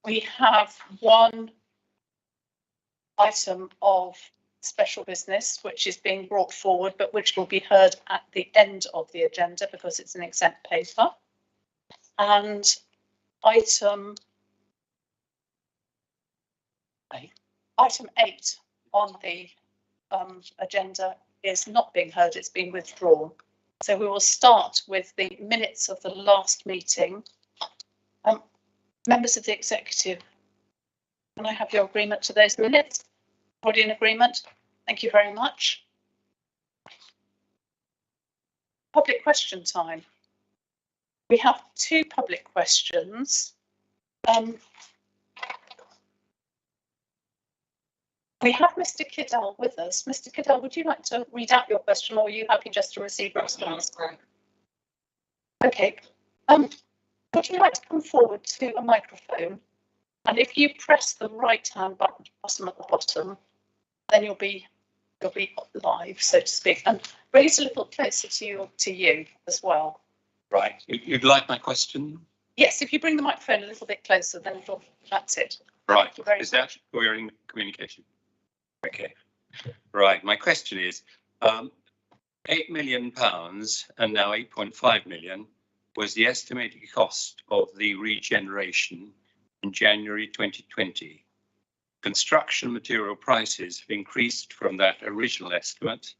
We have one item of special business which is being brought forward, but which will be heard at the end of the agenda because it's an exempt paper. And item 8 on the agenda is not being heard, it's been withdrawn. So we will start with the minutes of the last meeting. Members of the executive, can I have your agreement to those minutes? Everybody in agreement? Thank you very much. Public question time. We have 2 public questions. We have Mr. Kiddell with us. Mr. Kiddell, would you like to read out your question, or are you happy just to receive a response? Okay. Would you like to come forward to a microphone? And if you press the right-hand button at the bottom, then you'll be live, so to speak. And bring it a little closer to you as well. Right. You'd like my question? Yes, if you bring the microphone a little bit closer, then that's it. Right. Is that we're in communication? Okay. Right. My question is, £8 million and now 8.5 million was the estimated cost of the regeneration in January 2020. Construction material prices have increased from that original estimate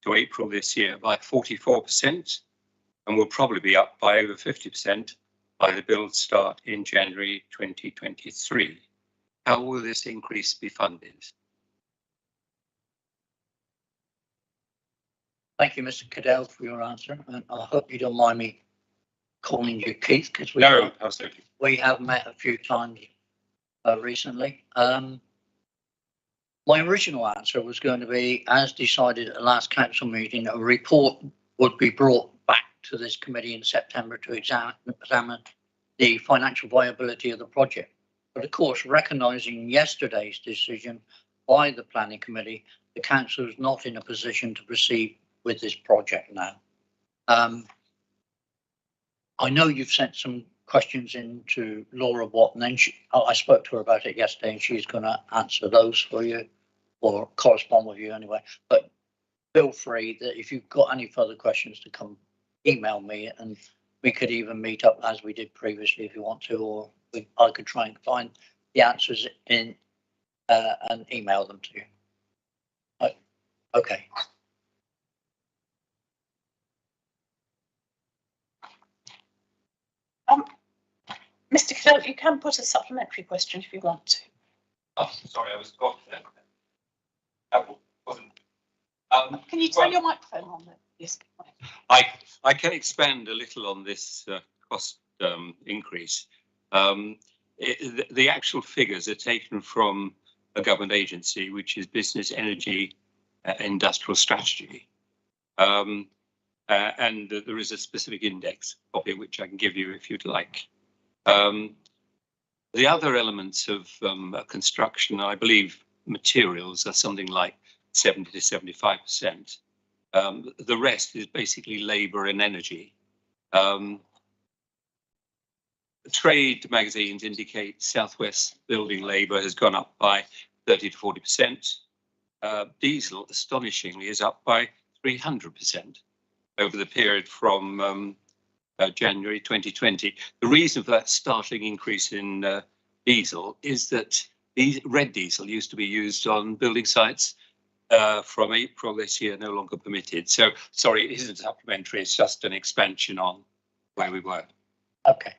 to April this year by 44% and will probably be up by over 50% by the build start in January 2023. How will this increase be funded? Thank you, Mr. Caddell, for your answer, and I hope you don't mind me calling you Keith, because we have met a few times recently. My original answer was going to be, as decided at the last council meeting, a report would be brought back to this committee in September to examine the financial viability of the project. But of course, recognising yesterday's decision by the planning committee, the council is not in a position to proceed with this project now. I know you've sent some questions in to Laura Watt, and then I spoke to her about it yesterday, and she's going to answer those for you, or correspond with you anyway. But feel free that if you've got any further questions to come email me, and we could even meet up as we did previously if you want to, or I could try and find the answers in and email them to you. Okay. Mr. Caddell, you can put a supplementary question if you want to. Oh, sorry, I was got there. That wasn't. Can you turn your microphone on? Yes. I can expand a little on this cost increase. The actual figures are taken from a government agency, which is Business Energy Industrial Strategy. And there is a specific index copy which I can give you if you'd like. The other elements of construction, I believe materials are something like 70 to 75%. The rest is basically labour and energy. Trade magazines indicate Southwest building labour has gone up by 30 to 40%. Diesel, astonishingly, is up by 300% over the period from January 2020. The reason for that startling increase in diesel is that red diesel used to be used on building sites. From April this year, no longer permitted. So, sorry, it isn't supplementary, it's just an expansion on where we were. Okay,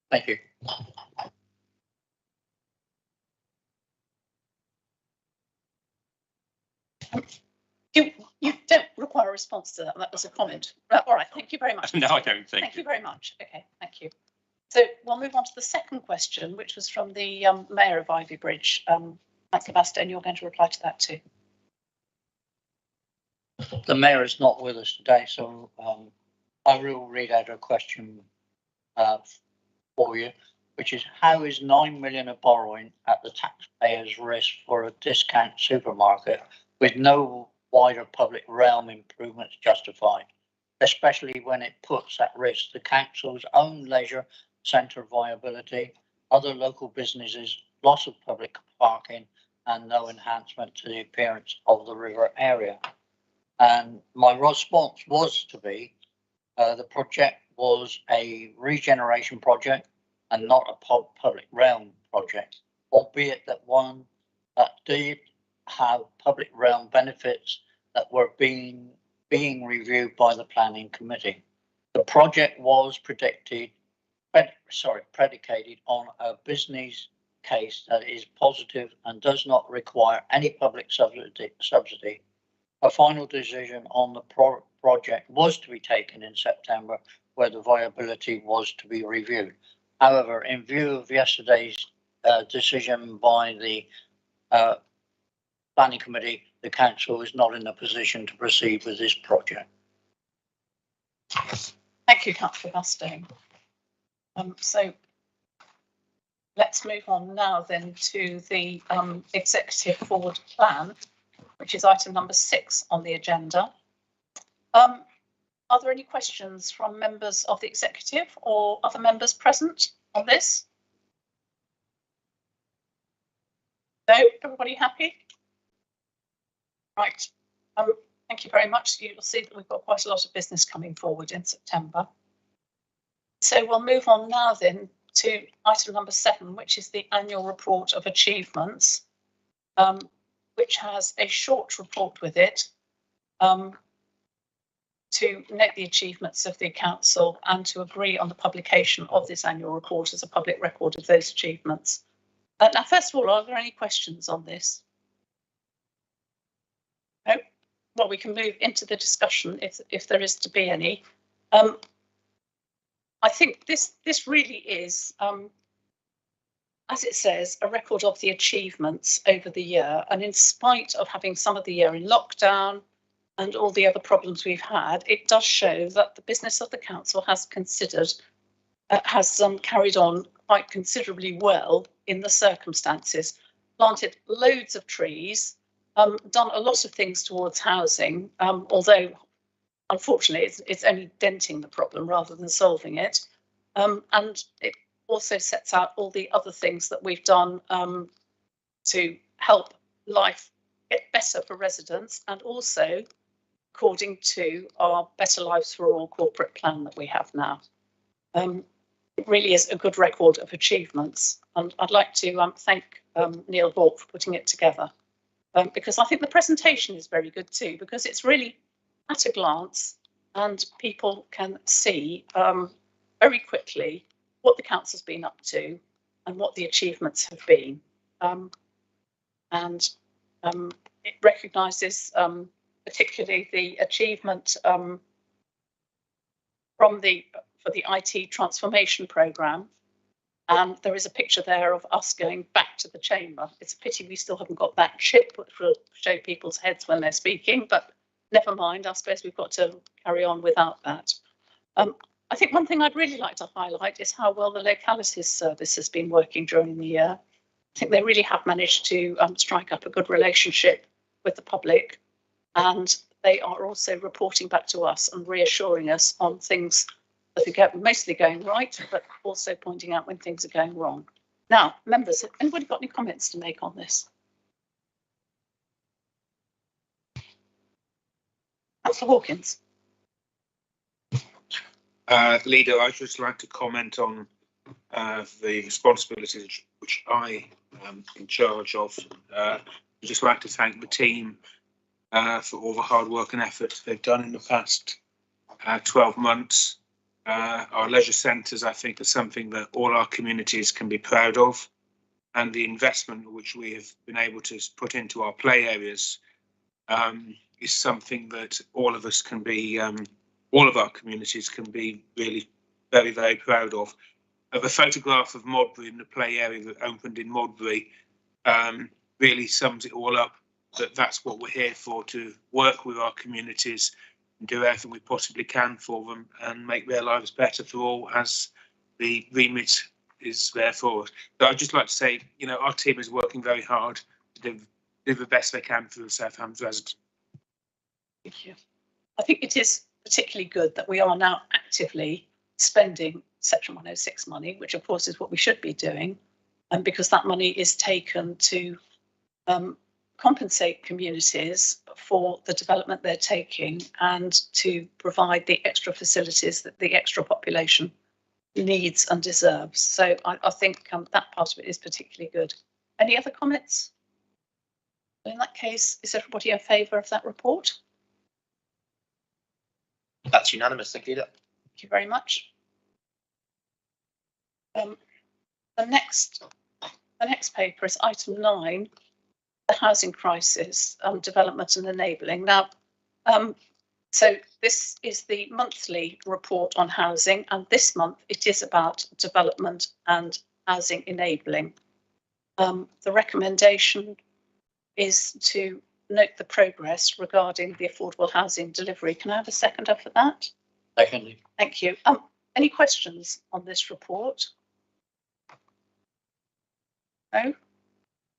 thank you. You don't require a response to that. That was a comment. All right, thank you very much. No, I don't. Thank you very much. Okay, thank you. So we'll move on to the second question, which was from the Mayor of Ivy Bridge. Sebastian, you're going to reply to that too. The Mayor is not with us today, so I will read out a question for you, which is, how is 9 million of borrowing at the taxpayer's risk for a discount supermarket with no wider public realm improvements justified? especially when it puts at risk the council's own leisure centre viability, other local businesses, loss of public parking, and no enhancement to the appearance of the river area. And my response was to be, the project was a regeneration project and not a public realm project, albeit that one that did have public realm benefits that were being reviewed by the planning committee. The project was predicated on a business case that is positive and does not require any public subsidy. A final decision on the project was to be taken in September, where the viability was to be reviewed. However, in view of yesterday's decision by the planning committee, the council is not in a position to proceed with this project. Thank you, Councillor Gustone. So let's move on now then to the executive forward plan, which is item number 6 on the agenda. Are there any questions from members of the executive or other members present on this? No, everybody happy? Right. Thank you very much. You'll see that we've got quite a lot of business coming forward in September. So we'll move on now then to item number 7, which is the annual report of achievements, which has a short report with it to note the achievements of the council and to agree on the publication of this annual report as a public record of those achievements. Now, first of all, are there any questions on this? No? Well, we can move into the discussion if there is to be any. I think this really is, as it says, a record of the achievements over the year. And in spite of having some of the year in lockdown and all the other problems we've had, it does show that the business of the council has carried on quite considerably well in the circumstances, planted loads of trees, done a lot of things towards housing, although unfortunately it's only denting the problem rather than solving it. And it also sets out all the other things that we've done to help life get better for residents, and also according to our Better Lives for All corporate plan that we have now. It really is a good record of achievements, and I'd like to thank Neil Hawke for putting it together, because I think the presentation is very good too, because it's really at a glance and people can see very quickly what the council's been up to and what the achievements have been. It recognises particularly the achievement for the IT transformation programme. And there is a picture there of us going back to the chamber. It's a pity we still haven't got that chip, which will show people's heads when they're speaking, but never mind, I suppose we've got to carry on without that. I think one thing I'd really like to highlight is how well the localities service has been working during the year. I think they really have managed to strike up a good relationship with the public, and they are also reporting back to us and reassuring us on things that are mostly going right, but also pointing out when things are going wrong. Now, members, have anybody got any comments to make on this? Councillor Hawkins. Leader, I'd just like to comment on the responsibilities which I am in charge of. I'd just like to thank the team for all the hard work and effort they've done in the past 12 months. Our leisure centres, I think, are something that all our communities can be proud of, and the investment which we have been able to put into our play areas is something that all of us can be, all of our communities can be really very, very proud of. The photograph of Modbury and the play area that opened in Modbury really sums it all up, that's what we're here for, to work with our communities and do everything we possibly can for them and make their lives better for all, as the remit is there for us. But I'd just like to say, you know, our team is working very hard to do the best they can for the Southampton residents. Thank you. I think it is particularly good that we are now actively spending Section 106 money, which of course is what we should be doing, and because that money is taken to compensate communities for the development they're taking and to provide the extra facilities that the extra population needs and deserves. So I think that part of it is particularly good. Any other comments? In that case, is everybody in favour of that report? That's unanimous. Thank you. Thank you very much. The next paper is item 9, the housing crisis, development and enabling. Now, so this is the monthly report on housing, and this month it is about development and housing enabling. The recommendation is to note the progress regarding the affordable housing delivery. Can I have a seconder for that? Secondly. Thank you. Any questions on this report? No?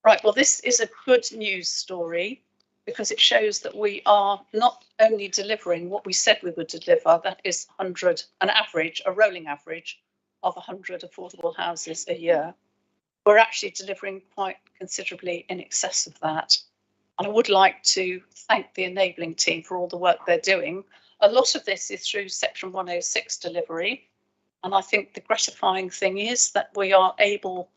Right, well, this is a good news story because it shows that we are not only delivering what we said we would deliver, that is 100, a rolling average of 100 affordable houses a year. We're actually delivering quite considerably in excess of that. And I would like to thank the enabling team for all the work they're doing. A lot of this is through Section 106 delivery. And I think the gratifying thing is that we are able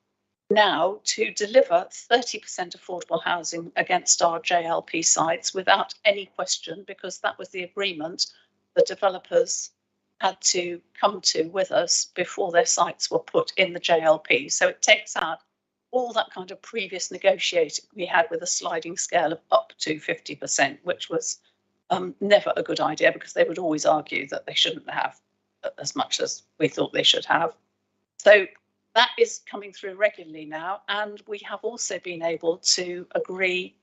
now to deliver 30% affordable housing against our JLP sites without any question, because that was the agreement the developers had to come to with us before their sites were put in the JLP. So it takes out all that kind of previous negotiating we had with a sliding scale of up to 50%, which was never a good idea because they would always argue that they shouldn't have as much as we thought they should have. So that is coming through regularly now, and we have also been able to agree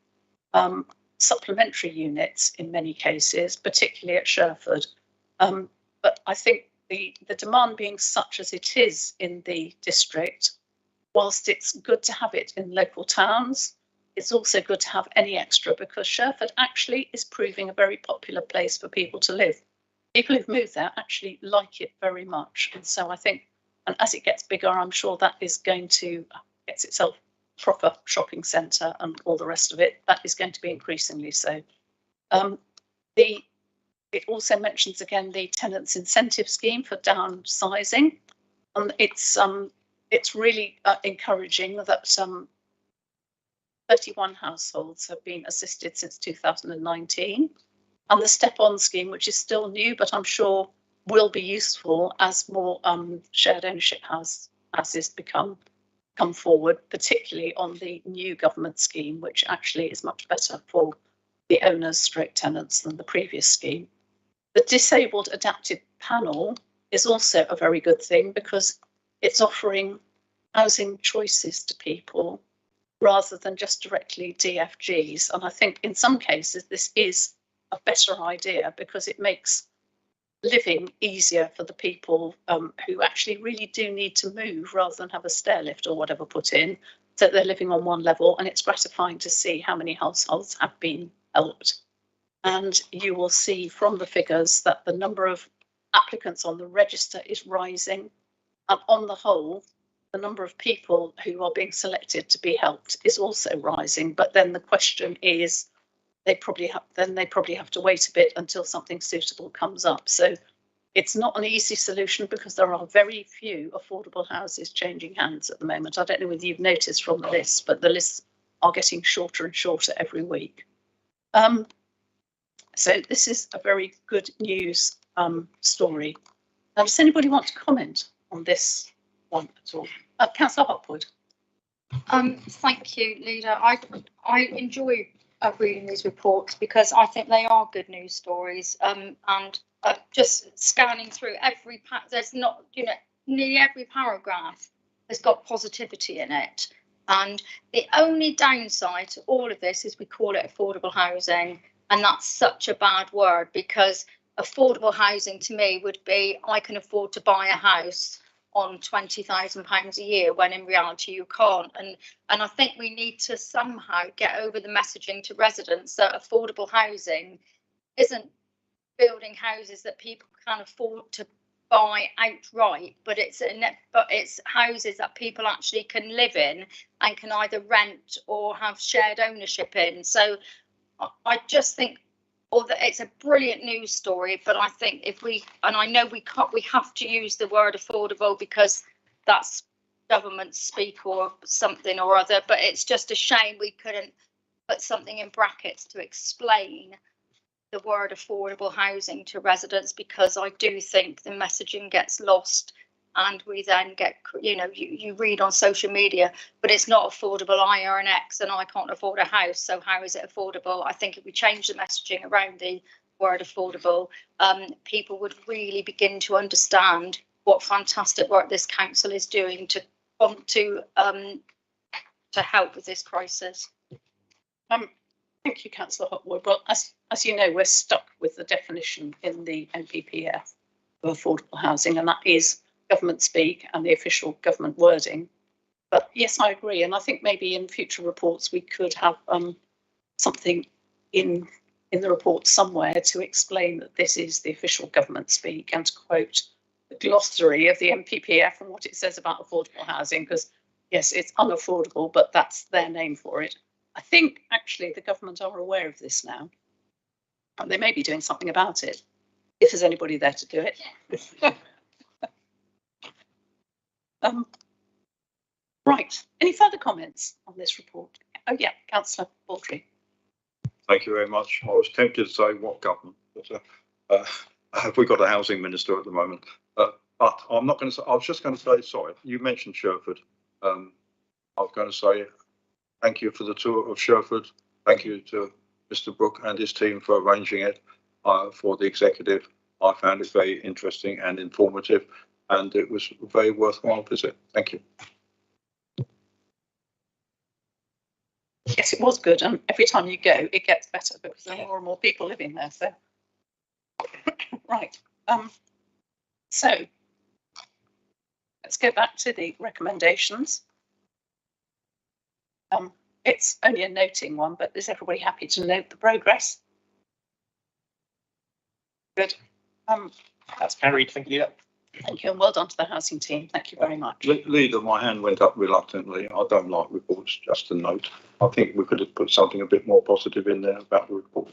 supplementary units in many cases, particularly at Sherford. But I think the demand being such as it is in the district, whilst it's good to have it in local towns, it's also good to have any extra because Sherford actually is proving a very popular place for people to live. People who've moved there actually like it very much. And so I think, and as it gets bigger, I'm sure that is going to get itself proper shopping centre and all the rest of it. That is going to be increasingly so. It also mentions again the tenants incentive scheme for downsizing, and it's really encouraging that 31 households have been assisted since 2019, and the step-on scheme, which is still new, but I'm sure will be useful as more shared ownership houses come forward, particularly on the new government scheme, which actually is much better for the owners stroke tenants than the previous scheme. The disabled adapted panel is also a very good thing because it's offering housing choices to people rather than just directly DFGs. And I think in some cases this is a better idea because it makes living easier for the people who actually really do need to move rather than have a stair lift or whatever put in, so they're living on one level. And it's gratifying to see how many households have been helped. And you will see from the figures that the number of applicants on the register is rising. And on the whole, the number of people who are being selected to be helped is also rising. But then the question is, they probably have to wait a bit until something suitable comes up. So it's not an easy solution because there are very few affordable houses changing hands at the moment. I don't know whether you've noticed from the list, but the lists are getting shorter and shorter every week. So this is a very good news story. Now, does anybody want to comment on this one at all? Councillor Hopwood. Thank you, Leader. I enjoy reading these reports because I think they are good news stories. And just scanning through there's not, nearly every paragraph has got positivity in it. And the only downside to all of this is we call it affordable housing. And that's such a bad word because affordable housing to me would be I can afford to buy a house on £20,000 a year when in reality you can't. And I think we need to somehow get over the messaging to residents that affordable housing isn't building houses that people can afford to buy outright, but it's houses that people actually can live in and can either rent or have shared ownership in. So I just think, although it's a brilliant news story, but I think and I know we have to use the word affordable because that's government speak or something or other, but it's just a shame we couldn't put something in brackets to explain the word affordable housing to residents, because I do think the messaging gets lost and we then get, you read on social media, but it's not affordable. I earn X and I can't afford a house, so how is it affordable? I think if we change the messaging around the word affordable, people would really begin to understand what fantastic work this council is doing to help with this crisis. Thank you, Councillor Hotwood. Well, as you know, we're stuck with the definition in the NPPF of affordable housing, and that is government speak and the official government wording. But yes, I agree, and I think maybe in future reports we could have something in the report somewhere to explain that this is the official government speak, and to quote the glossary of the NPPF and what it says about affordable housing, because yes, it's unaffordable, but that's their name for it. I think actually the government are aware of this now, and they may be doing something about it, if there's anybody there to do it. Right, any further comments on this report? Oh yeah, Councillor Baldry. Thank you very much. I was tempted to say what government, but have we got a housing minister at the moment? But I'm not going to say, I was just going to say, sorry, you mentioned Sherford. I was going to say thank you for the tour of Sherford. Thank you to Mr. Brooke and his team for arranging it for the executive. I found it very interesting and informative, and it was a very worthwhile visit. Thank you. Yes, it was good, and every time you go, it gets better because there are more and more people living there. So, right. So let's go back to the recommendations. It's only a noting one, but is everybody happy to note the progress? Good. That's carried. Thank you. Thank you, and well done to the housing team. Thank you very much. Leader, my hand went up reluctantly. I don't like reports, just a note. I think we could have put something a bit more positive in there about the report,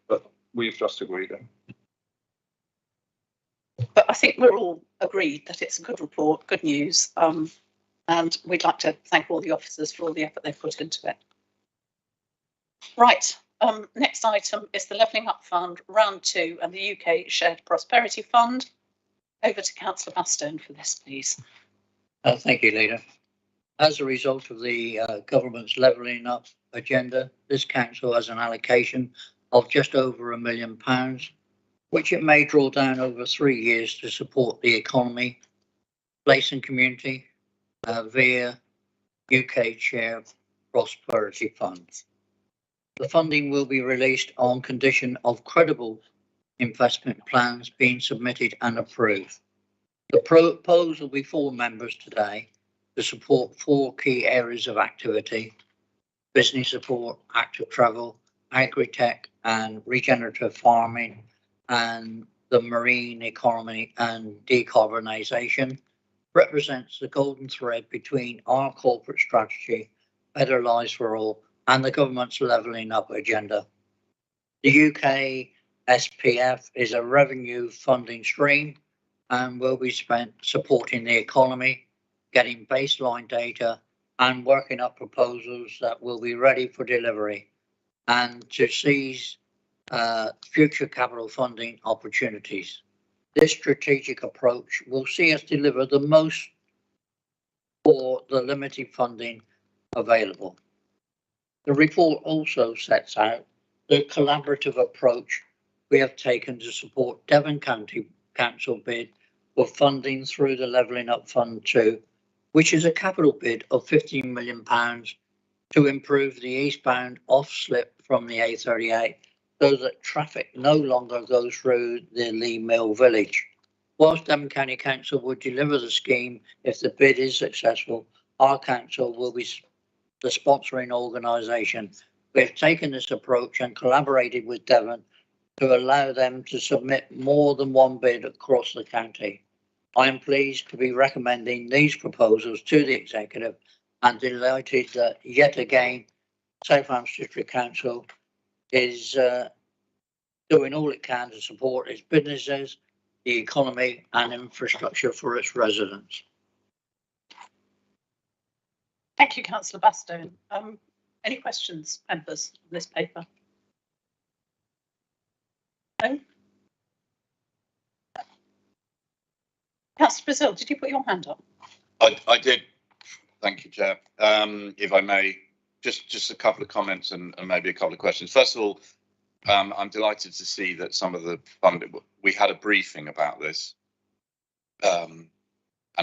but we've just agreed. But I think we're all agreed that it's a good report, good news, and we'd like to thank all the officers for all the effort they've put into it. Right, next item is the Levelling Up Fund, Round 2, and the UK Shared Prosperity Fund. Over to Councillor Bastone for this, please. Thank you, Leader. As a result of the government's Levelling Up agenda, this council has an allocation of just over £1 million, which it may draw down over 3 years to support the economy, place and community via UK Share Prosperity Funds. The funding will be released on condition of credible investment plans being submitted and approved. The proposal before members today to support 4 key areas of activity: business support, active travel, agri-tech and regenerative farming, and the marine economy and decarbonisation, represents the golden thread between our corporate strategy, Better Lives for All, and the government's Levelling Up agenda. The UK SPF is a revenue funding stream and will be spent supporting the economy, getting baseline data and working up proposals that will be ready for delivery, and to seize future capital funding opportunities. This strategic approach will see us deliver the most for the limited funding available. The report also sets out the collaborative approach we have taken to support Devon County Council bid for funding through the Levelling Up Fund 2, which is a capital bid of £15 million to improve the eastbound off-slip from the A38 so that traffic no longer goes through the Lee Mill village. Whilst Devon County Council would deliver the scheme if the bid is successful, our council will be the sponsoring organisation. We have taken this approach and collaborated with Devon to allow them to submit more than one bid across the county. I am pleased to be recommending these proposals to the executive and delighted that yet again Southants District Council is doing all it can to support its businesses, the economy and infrastructure for its residents. Thank you, Councillor Bastone. Any questions, members, on this paper? No? Councillor Brazil, did you put your hand up? I did. Thank you, Chair. If I may, just a couple of comments and maybe a couple of questions. First of all, I'm delighted to see that some of the funding, we had a briefing about this, and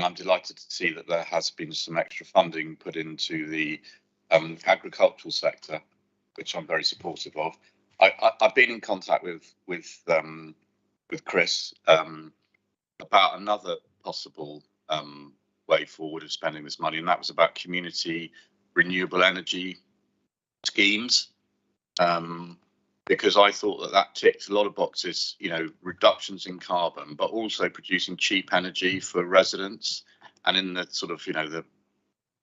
I'm delighted to see that there has been some extra funding put into the agricultural sector, which I'm very supportive of. I've been in contact with Chris about another possible way forward of spending this money, and that was about community renewable energy schemes, because I thought that ticked a lot of boxes, you know, reductions in carbon, but also producing cheap energy for residents. And in the sort of, you know, the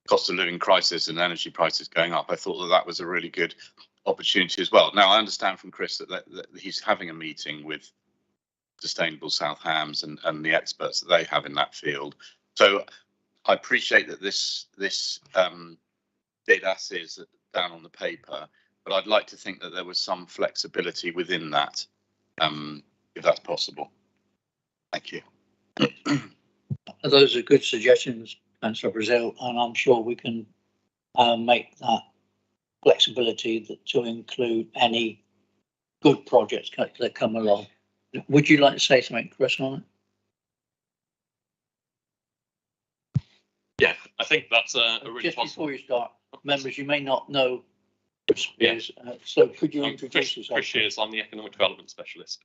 cost of living crisis and energy prices going up, I thought that was a really good opportunity as well. Now, I understand from Chris that he's having a meeting with Sustainable South Hams and the experts that they have in that field. So I appreciate that this bid as is down on the paper, but I'd like to think that there was some flexibility within that, if that's possible. Thank you. Those are good suggestions, Councillor Brazil, and I'm sure we can make that flexibility to include any good projects that come along. Would you like to say something, Chris, on it? Yeah, I think that's a really just possible. Before you start, members, you may not know. Yeah. So could you introduce yourself? Chris Shears, I'm the Economic Development Specialist.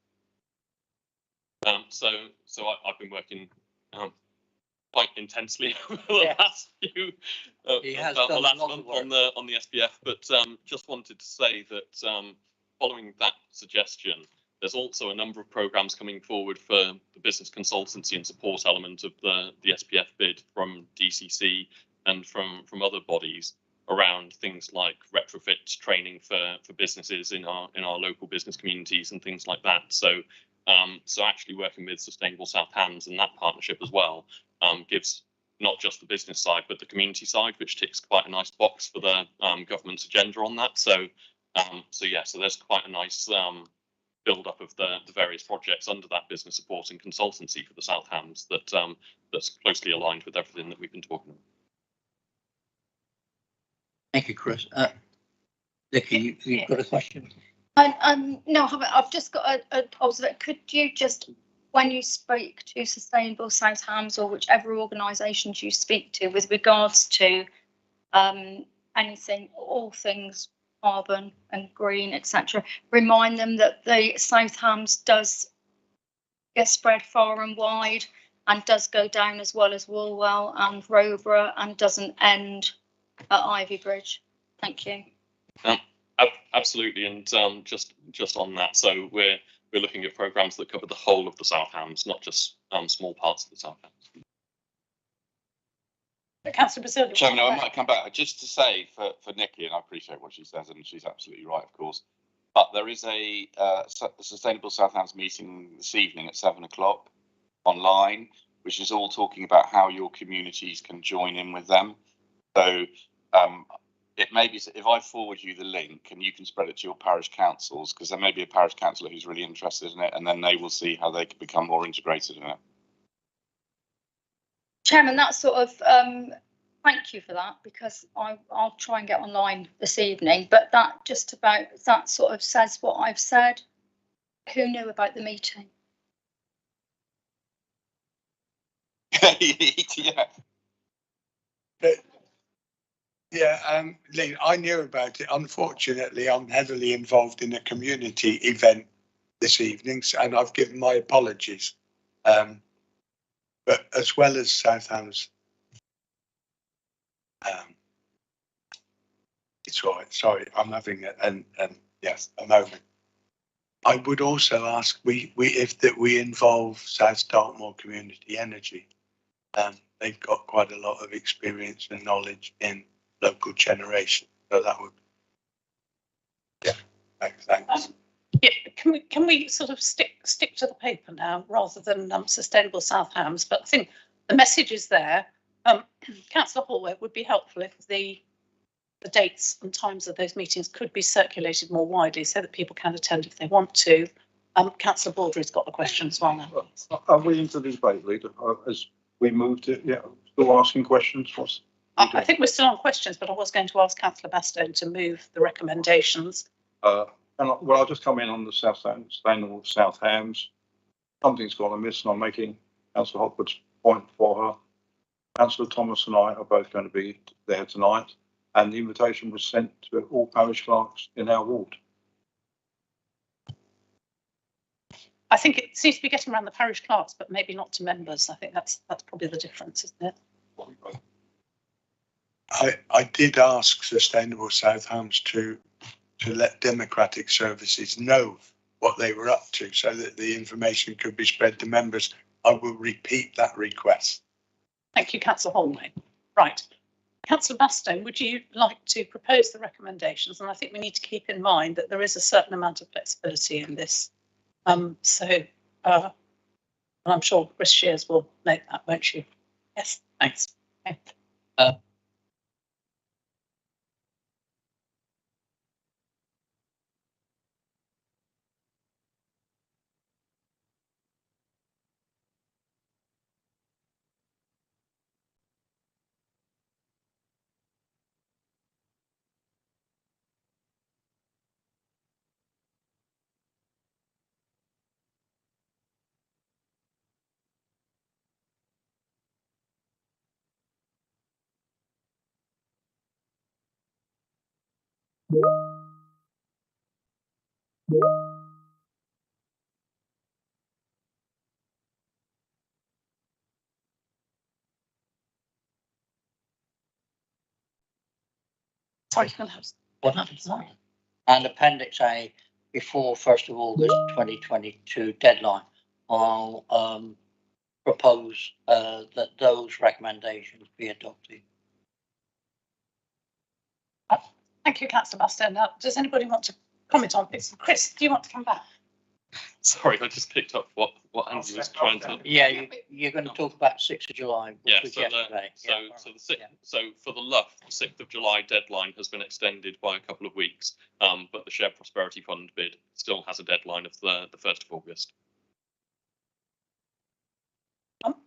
So I've been working quite intensely over the last few last month on the SPF, but just wanted to say that following that suggestion, there's also a number of programmes coming forward for the business consultancy and support element of the SPF bid from DCC and from other bodies around things like retrofit training for businesses in our local business communities and things like that. So actually working with Sustainable South Hams and that partnership as well gives not just the business side but the community side, which ticks quite a nice box for the government's agenda on that. So there's quite a nice build up of the various projects under that business support and consultancy for the South Hams that's closely aligned with everything that we've been talking about. Thank you, Chris. Nikki, you've got a question? No, I haven't. I've just got an observation. Could you just, when you speak to Sustainable South Hams or whichever organisations you speak to with regards to anything, all things carbon and green, etc., remind them that the South Hams does get spread far and wide and does go down as well as Woolwell and Roborough and doesn't end at Ivy Bridge. Thank you. Absolutely, and just on that, so we're looking at programmes that cover the whole of the South Hams, not just small parts of the South Hams. Councillor Brazil. Chairman, I might come back just to say for Nikki, and I appreciate what she says, and she's absolutely right, of course. But there is a Sustainable South Hams meeting this evening at 7 o'clock online, which is all talking about how your communities can join in with them. So it may be if I forward you the link and you can spread it to your parish councils, because there may be a parish councillor who's really interested in it, and then they will see how they can become more integrated in it. Chairman, that sort of thank you for that, because I'll try and get online this evening. But that just about that sort of says what I've said. Who knew about the meeting? Yeah. Lee, I knew about it. Unfortunately, I'm heavily involved in a community event this evening, and I've given my apologies. But as well as South Hams, it's all right. Sorry, I'm having yes, a moment. I would also ask we involve South Dartmoor Community Energy. They've got quite a lot of experience and knowledge in local generation, so that would. Yeah, thanks. Yeah, can we sort of stick to the paper now rather than Sustainable South Hams? But I think the message is there. Councillor Hallway, it would be helpful if the dates and times of those meetings could be circulated more widely so that people can attend if they want to. Councillor Baldry's got the question as well now. Are we into the debate, Leader? As we moved it, yeah, still asking questions. I think we're still on questions, but I was going to ask Councillor Bastone to move the recommendations. I'll just come in on the Sustainable South Hams. Something's gone amiss, and I'm making Councillor Hopwood's point for her. Councillor Thomas and I are both going to be there tonight, and the invitation was sent to all parish clerks in our ward. I think it seems to be getting around the parish clerks, but maybe not to members. I think that's probably the difference, isn't it? I did ask Sustainable South Hams to let Democratic Services know what they were up to so that the information could be spread to members. I will repeat that request. Thank you, Councillor Holmway. Right. Councillor Bastone, would you like to propose the recommendations? And I think we need to keep in mind that there is a certain amount of flexibility in this. And I'm sure Chris Shears will make that, won't you? Yes, thanks. Okay. Sorry, you can have What happens? And Appendix A, before 1st of August 2022 deadline, I'll propose that those recommendations be adopted. Thank you, Councillor Bastone. Now, does anybody want to comment on this? Chris, do you want to come back? Sorry, I just picked up what Andy was trying to. Yeah, you're going to talk about 6th of July, which Yeah, was so yesterday. so for the LUF, the 6th of July deadline has been extended by a couple of weeks, but the Shared Prosperity Fund bid still has a deadline of the 1st of August.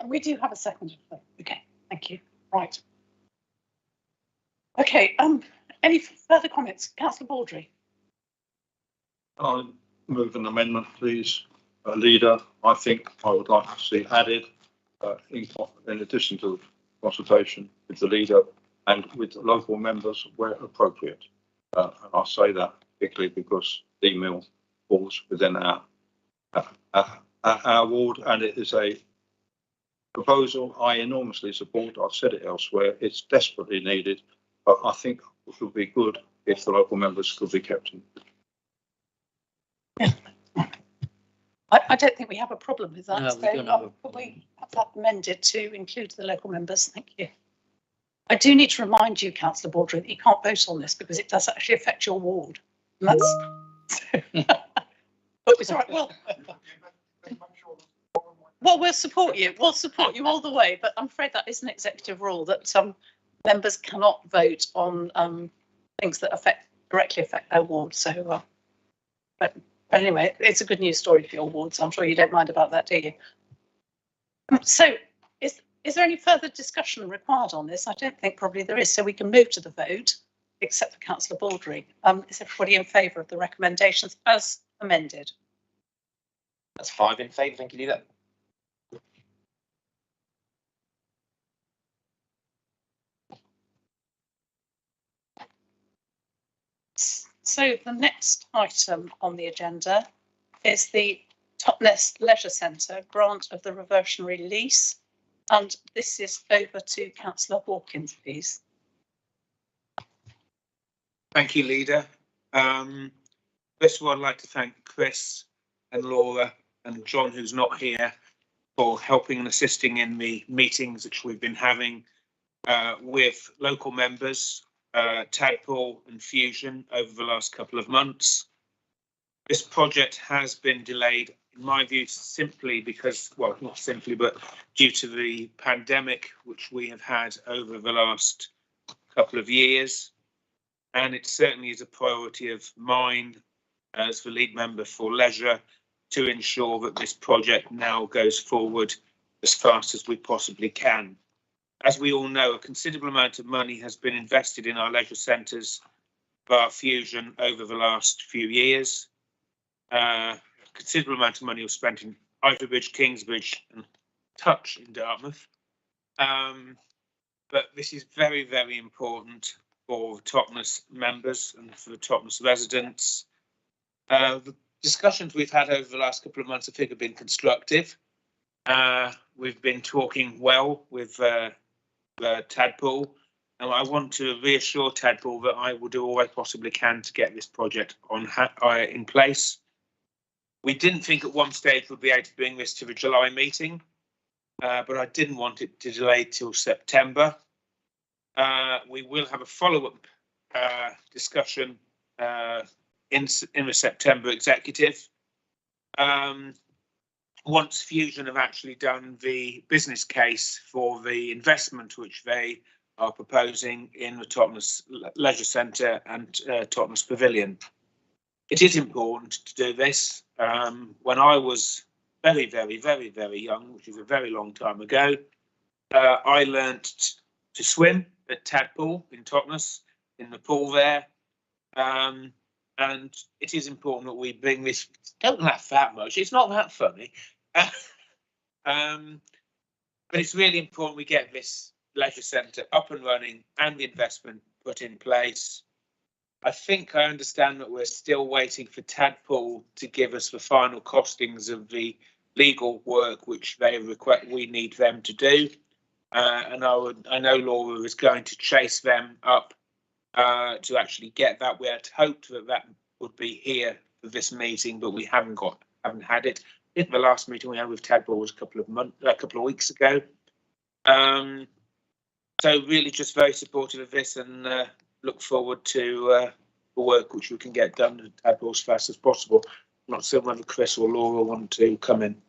We do have a second. Okay, thank you. Right. Okay, any further comments? Councillor Baldry. I'll move an amendment, please. Leader, I think I would like to see added, in addition to consultation with the leader and with local members where appropriate. And I say that particularly because the mill falls within our ward, and it is a proposal I enormously support. I've said it elsewhere. It's desperately needed, but I think it would be good if the local members could be kept in. Yeah. I don't think we have a problem with that. No, so we don't have could we have that amended to include the local members? Thank you. I do need to remind you, Councillor Baldry, that you can't vote on this because it does actually affect your ward. And that's but it's all right. Well, we'll support you. We'll support you all the way. But I'm afraid that is an executive rule that some members cannot vote on things that directly affect their ward. So, but anyway, it's a good news story for your ward. So I'm sure you don't mind about that, do you? So, is there any further discussion required on this? I don't think probably there is. So we can move to the vote, except for Councillor Baldry. Is everybody in favour of the recommendations as amended? That's 5 in favour. Thank you, Leader. So the next item on the agenda is the Topless Leisure Centre grant of the reversionary lease. And this is over to Councillor Hawkins, please. Thank you, Leader. First of all, I'd like to thank Chris and Laura and John, who's not here, for helping and assisting in the meetings which we've been having with local members, Tadpole and Fusion over the last couple of months. This project has been delayed, in my view, simply because, well, not simply, but due to the pandemic, which we have had over the last couple of years. And it certainly is a priority of mine as the lead member for leisure to ensure that this project now goes forward as fast as we possibly can. As we all know, a considerable amount of money has been invested in our leisure centres via Fusion over the last few years. A considerable amount of money was spent in Iverbridge, Kingsbridge and Touch in Dartmouth. But this is very, very important for the Topless members and for the Topless residents. The discussions we've had over the last couple of months, I think, have been constructive. We've been talking well with Tadpole, and I want to reassure Tadpole that I will do all I possibly can to get this project in place. We didn't think at one stage we'd be able to bring this to the July meeting, but I didn't want it to delay till September. We will have a follow-up discussion in the September executive. Once Fusion have actually done the business case for the investment which they are proposing in the Topless Leisure Centre and Topless Pavilion. It is important to do this. When I was very, very, very, very young, which is a very long time ago, I learnt to swim at Tadpole in Topless, in the pool there. And it is important that we bring this. Don't laugh that much. It's not that funny. But it's really important we get this leisure centre up and running and the investment put in place. I think I understand that we're still waiting for Tadpole to give us the final costings of the legal work which they request we need them to do. And I know Laura is going to chase them up to actually get that. We had hoped that that would be here for this meeting, but we haven't had it. I think the last meeting we had with Tadpole was a couple of weeks ago. So really just very supportive of this and look forward to the work which we can get done at Tadpole as fast as possible. I'm not sure whether Chris or Laura want to come in.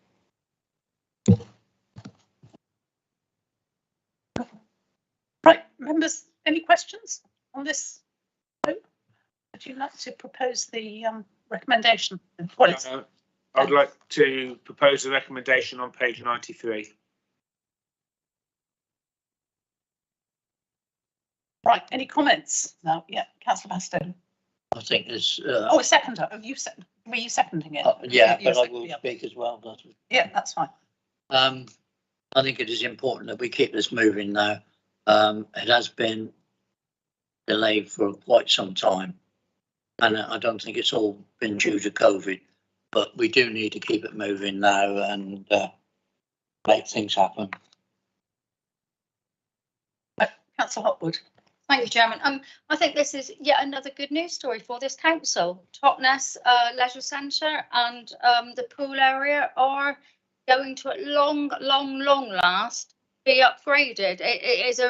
Right, members, any questions on this? No? Would you like to propose the recommendation? I'd like to propose a recommendation on page 93. Right, any comments? No, yeah, Councillor Bastow. I think there's. Oh, a seconder. Oh, were you seconding it? Yeah, but I will speak as well. Yeah, that's fine. I think it is important that we keep this moving now. It has been delayed for quite some time, and I don't think it's all been due to COVID, but we do need to keep it moving now and make things happen. Councillor Hopwood. Thank you, Chairman. I think this is yet another good news story for this council. Topless Leisure Centre and the pool area are going to, at long last, be upgraded. It is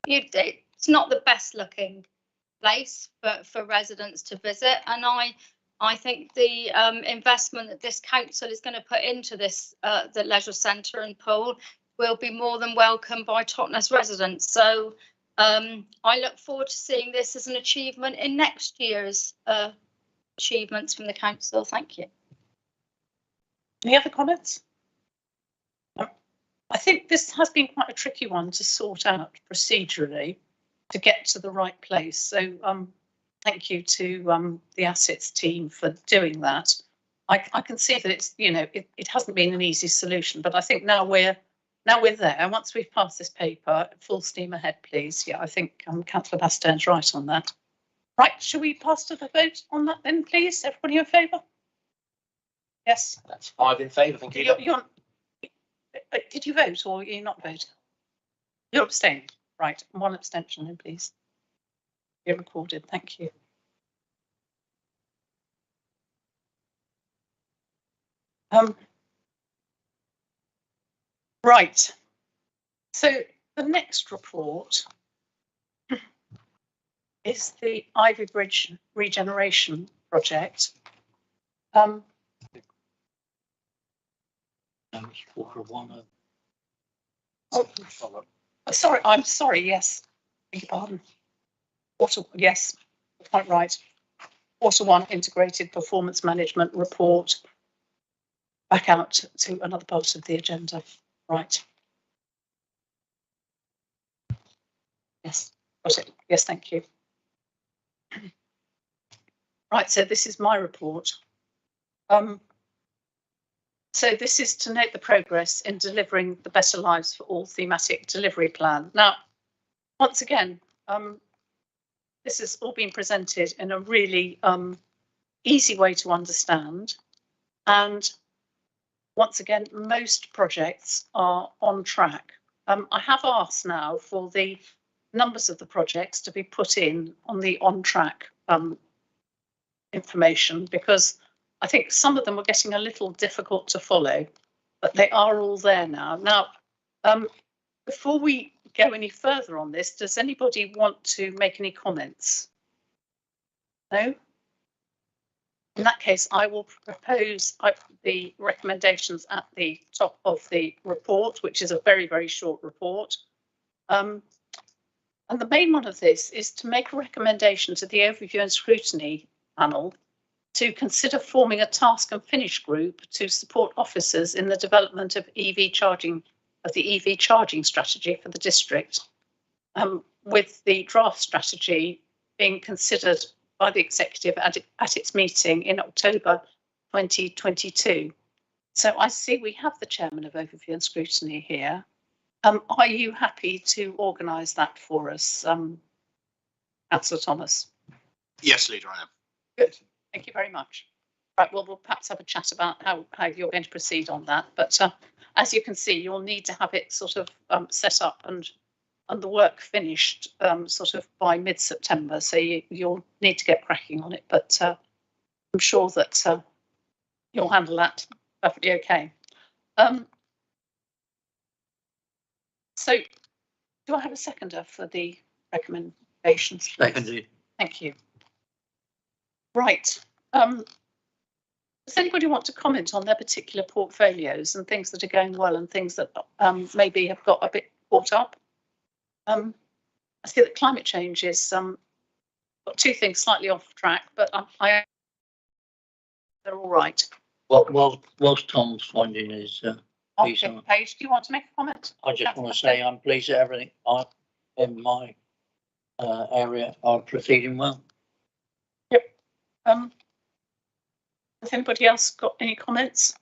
it's not the best looking place for residents to visit, and I think the investment that this council is going to put into this the leisure centre and pool will be more than welcome by Topless residents. So I look forward to seeing this as an achievement in next year's achievements from the council. Thank you. Any other comments? I think this has been quite a tricky one to sort out procedurally to get to the right place. So thank you to the assets team for doing that. I can see that it's, you know, it hasn't been an easy solution, but I think now we're there. Once we've passed this paper, full steam ahead, please. Yeah, I think Councillor Bastone's right on that. Right, shall we pass to the vote on that then, please? Everybody in favour? Yes. That's 5 in favour. Thank you. Did you vote or are you not voting? You're abstaining. Right, 1 abstention then, please. You're recorded. Thank you. Right. So the next report is the Ivy Bridge regeneration project. And it's water one. Sorry, I'm sorry. Yes, beg your pardon. Water, yes, quite right. Water One integrated performance management report. Back out to another part of the agenda. Right. Yes, got it. Yes, thank you. Right, so this is my report. So this is to note the progress in delivering the Better Lives for All thematic delivery plan. Now, once again, this has all been presented in a really easy way to understand. And once again, most projects are on track. I have asked now for the numbers of the projects to be put in on the on track information, because I think some of them were getting a little difficult to follow, but they are all there now. Now, before we go any further on this, does anybody want to make any comments? No? In that case, I will propose the recommendations at the top of the report, which is a very, very short report. And the main one of this is to make a recommendation to the Overview and Scrutiny panel to consider forming a task and finish group to support officers in the development of the EV charging strategy for the district, with the draft strategy being considered by the executive at its meeting in October 2022. So I see we have the chairman of Overview and Scrutiny here. Are you happy to organise that for us, Councillor Thomas? Yes, Leader, I am. Good. Thank you very much. Right, well, we'll perhaps have a chat about how you're going to proceed on that. But as you can see, you'll need to have it sort of set up and the work finished sort of by mid-September. So you'll need to get cracking on it. But I'm sure that you'll handle that perfectly okay. So do I have a seconder for the recommendations? Seconded. Thank you. Right. Does anybody want to comment on their particular portfolios and things that are going well and things that maybe have got a bit caught up? I see that climate change is got two things slightly off track, but they're all right. Well, whilst Tom's finding his Okay, Paige, do you want to make a comment? I just want to say I'm pleased that everything in my area are proceeding well. Yep. Has anybody else got any comments?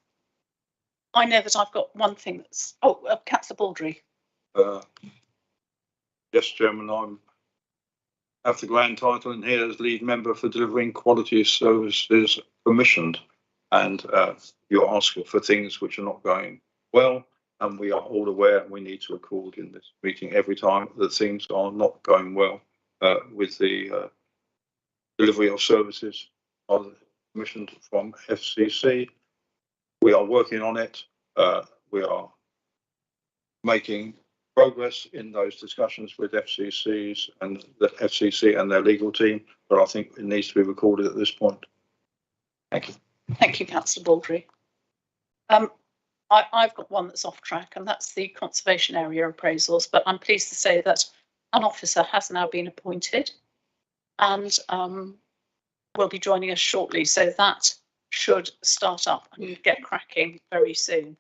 I know that I've got one thing that's Councillor Baldry. Yes, Chairman, I have the grand title in here as lead member for delivering quality services commissioned, and you're asking for things which are not going well, and we are all aware we need to record in this meeting every time that things are not going well with the delivery of services commissioned from FCC. We are working on it. We are making progress in those discussions with FCCs and the FCC and their legal team, but I think it needs to be recorded at this point. Thank you. Thank you, Councillor Baldry. I've got one that's off track, and that's the conservation area appraisals, but I'm pleased to say that an officer has now been appointed and will be joining us shortly, so that should start up and get cracking very soon.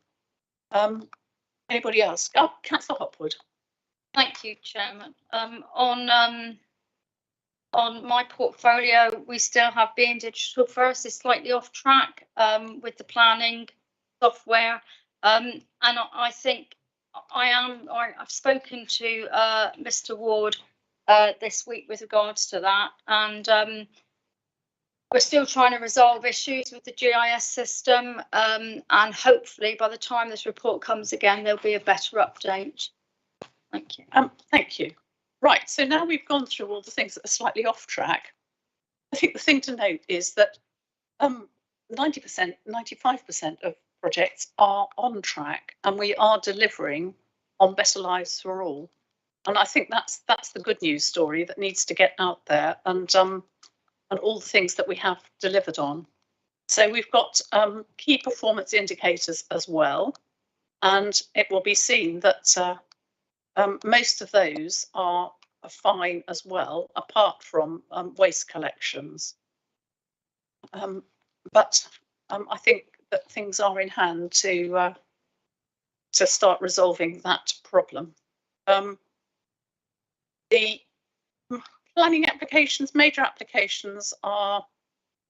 Anybody else? Oh, Councillor Hopwood. Thank you, Chairman. On my portfolio, we still have Being Digital First. It's slightly off track with the planning software, and I think I've spoken to Mr. Ward this week with regards to that, and we're still trying to resolve issues with the GIS system, and hopefully by the time this report comes again, there'll be a better update. Thank you. Thank you. Right, so now we've gone through all the things that are slightly off track. I think the thing to note is that 90%, 95% of projects are on track and we are delivering on Better Lives for All. And I think that's the good news story that needs to get out there, and all the things that we have delivered on. So we've got key performance indicators as well, and it will be seen that most of those are fine as well, apart from waste collections. But I think that things are in hand to start resolving that problem. The planning applications, major applications, are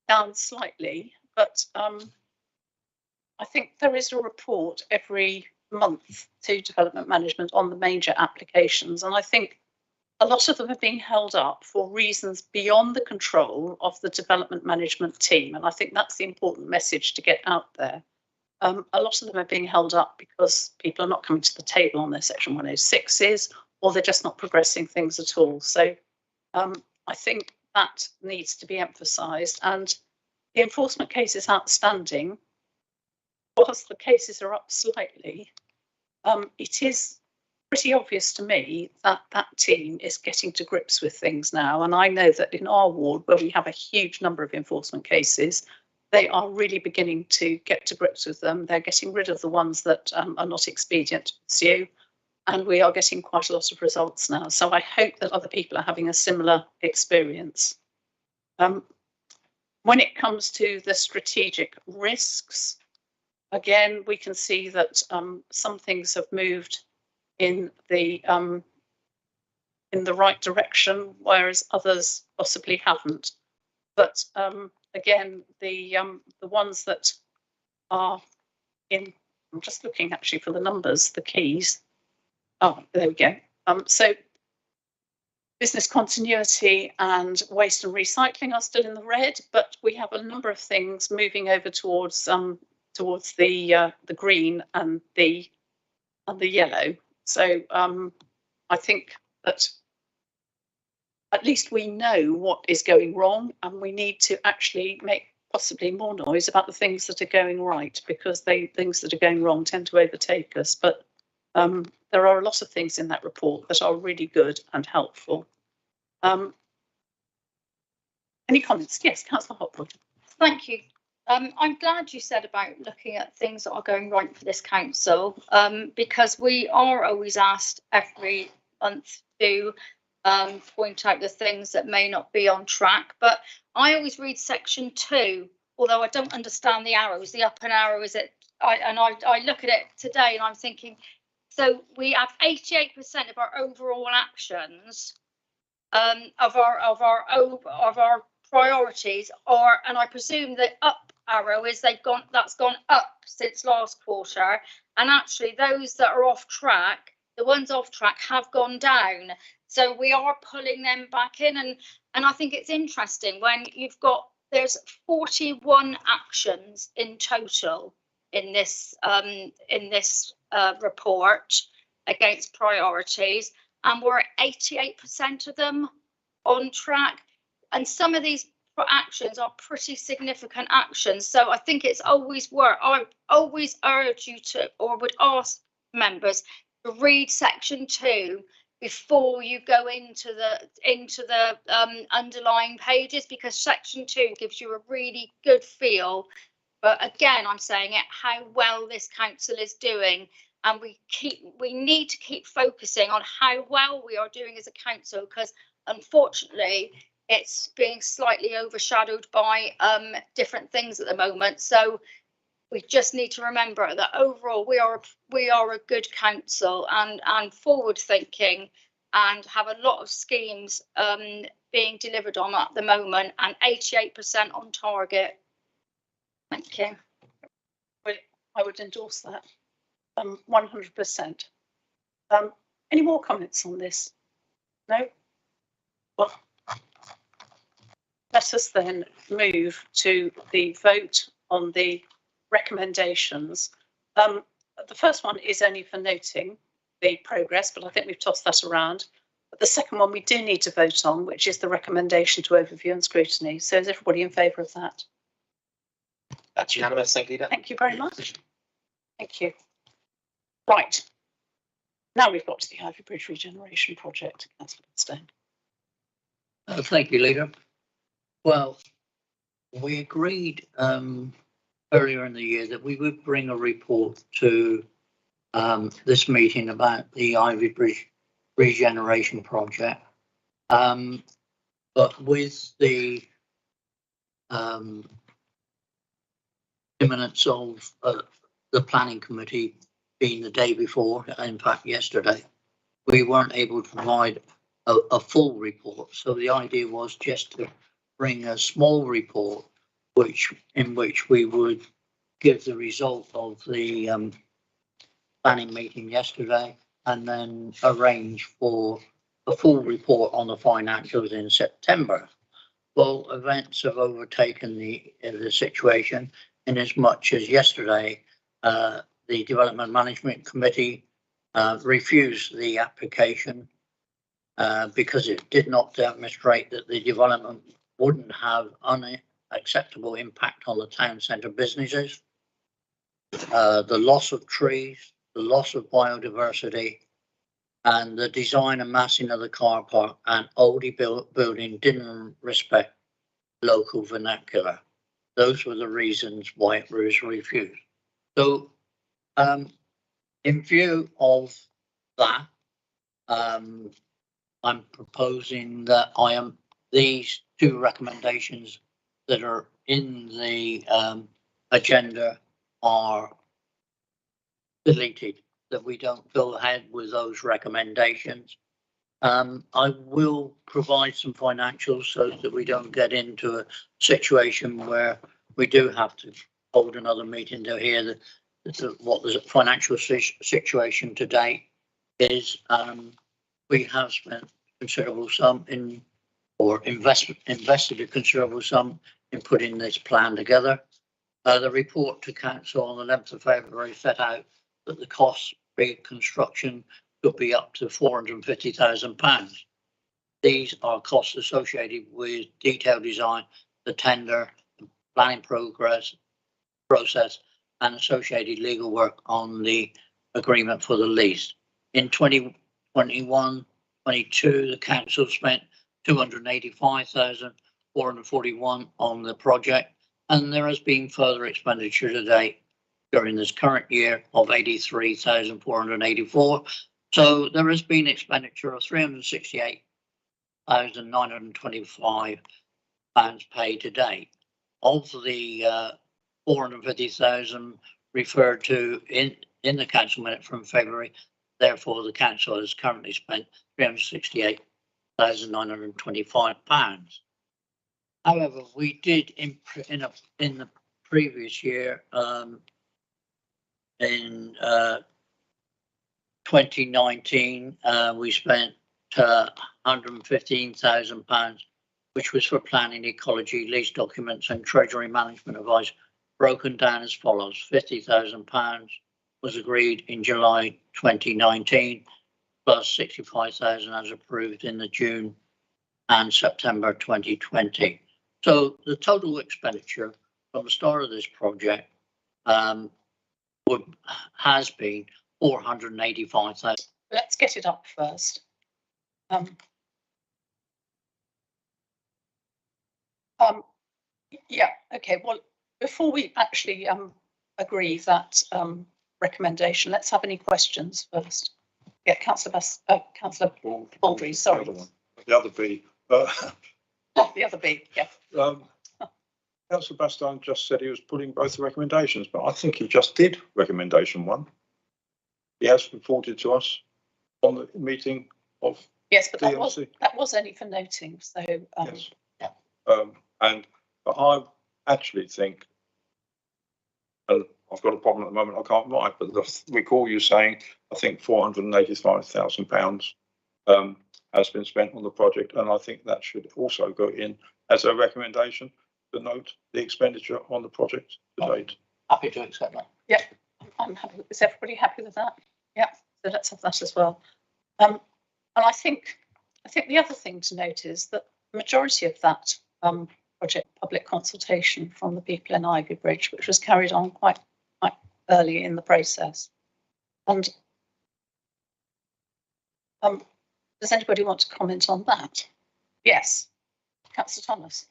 down slightly, but I think there is a report every month to development management on the major applications, and I think a lot of them have been held up for reasons beyond the control of the development management team, and I think that's the important message to get out there. A lot of them are being held up because people are not coming to the table on their Section 106s, or they're just not progressing things at all. So I think that needs to be emphasised. And the enforcement cases outstanding, whilst the cases are up slightly, it is pretty obvious to me that that team is getting to grips with things now. And I know that in our ward, where we have a huge number of enforcement cases, they are really beginning to get to grips with them. They're getting rid of the ones that are not expedient to pursue. And we are getting quite a lot of results now. So I hope that other people are having a similar experience. When it comes to the strategic risks, again, we can see that some things have moved in the right direction, whereas others possibly haven't. But again, the ones that are in, I'm just looking actually for the numbers, the keys. Oh, there we go. So business continuity and waste and recycling are still in the red, but we have a number of things moving over towards the green and the yellow. So I think that at least we know what is going wrong, and we need to actually make possibly more noise about the things that are going right, because things that are going wrong tend to overtake us. But there are a lot of things in that report that are really good and helpful. Any comments? Yes, Councillor Hopwood. Thank you. I'm glad you said about looking at things that are going right for this council, because we are always asked every month to point out the things that may not be on track. But I always read section 2, although I don't understand the arrows. The up and arrow is it? I look at it today and I'm thinking, so we have 88% of our overall actions of our priorities are, and I presume the up arrow is that's gone up since last quarter, and actually those that are off track, the ones off track have gone down. So we are pulling them back in, and I think it's interesting when there's 41 actions in total in this report against priorities, and we're at 88% of them on track. And some of these actions are pretty significant actions. So I think it's always I always urge you to, or would ask members to read section 2 before you go into the underlying pages, because section 2 gives you a really good feel. But again, I'm saying it, how well this council is doing, and we need to keep focusing on how well we are doing as a council, because unfortunately it's being slightly overshadowed by different things at the moment. So we just need to remember that overall we are a good council and forward thinking, and have a lot of schemes being delivered on at the moment, and 88% on target. Thank you. I would endorse that 100%. Any more comments on this? No? Well, let us then move to the vote on the recommendations. The first one is only for noting the progress, but I think we've tossed that around. But the second one we do need to vote on, which is the recommendation to overview and scrutiny. So is everybody in favour of that? That's unanimous. Thank you, Leader. Thank you very much. Thank you. Right. Now we've got to the Ivy Bridge regeneration project. Councillor Stone. Thank you, Leader. Well, we agreed earlier in the year that we would bring a report to this meeting about the Ivy Bridge regeneration project. But with the imminence of the planning committee being the day before, in fact yesterday, we weren't able to provide a full report. So the idea was just to bring a small report in which we would give the result of the planning meeting yesterday and then arrange for a full report on the financials in September. Well, events have overtaken the situation in as much as yesterday the Development Management Committee refused the application because it did not demonstrate that the development wouldn't have unacceptable impact on the town centre businesses, the loss of trees, the loss of biodiversity, and the design and massing of the car park and oldie building didn't respect local vernacular. Those were the reasons why it was refused. So, in view of that, I'm proposing that these two recommendations that are in the agenda are deleted, that we don't go ahead with those recommendations. I will provide some financials so that we don't get into a situation where we do have to hold another meeting to hear what the financial situation to date is. We have spent considerable sum invested a considerable sum in putting this plan together. The report to council on the 11th of February set out that the cost of construction could be up to £450,000. These are costs associated with detailed design, the tender, the planning process, and associated legal work on the agreement for the lease. In 2021-22, the council spent £285,441 on the project, and there has been further expenditure to date during this current year of £83,484. So there has been expenditure of £368,925 paid to date. Of the 450,000 referred to in the council minute from February, therefore the council has currently spent £368,925. However, we did in the previous year, in 2019, we spent £115,000, which was for planning, ecology, lease documents and treasury management advice, broken down as follows. £50,000 was agreed in July 2019, plus £65,000 as approved in the June and September 2020. So the total expenditure from the start of this project has been £485,000. Let's get it up first. Yeah, okay. Well, before we actually agree that recommendation, let's have any questions first. Yeah, Councillor Baldry, sorry. The other B. The other B, yeah. Councillor Bastine just said he was putting both the recommendations, but I think he just did recommendation 1. He has reported to us on the meeting of yes, but that was only for noting. So yes. But I actually think, and I've got a problem at the moment, I can't write, but recall you saying I think £485,000 has been spent on the project, and I think that should also go in as a recommendation to note the expenditure on the project to date. Happy to accept that. Yeah, I'm happy. Is everybody happy with that? Yeah, so let's have that as well. And I think the other thing to note is that the majority of that project public consultation from the people in Ivy Bridge, which was carried on quite early in the process. And does anybody want to comment on that? Yes, Councillor Thomas.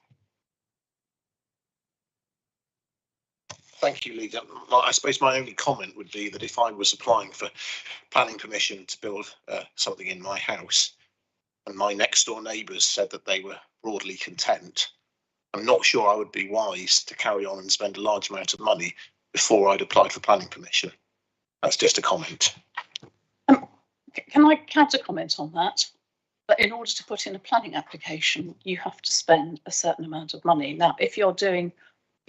Thank you, Leader. I suppose my only comment would be that if I was applying for planning permission to build something in my house and my next door neighbours said that they were broadly content, I'm not sure I would be wise to carry on and spend a large amount of money before I'd applied for planning permission. That's just a comment. Can I counter comment on that? But in order to put in a planning application, you have to spend a certain amount of money. Now, if you're doing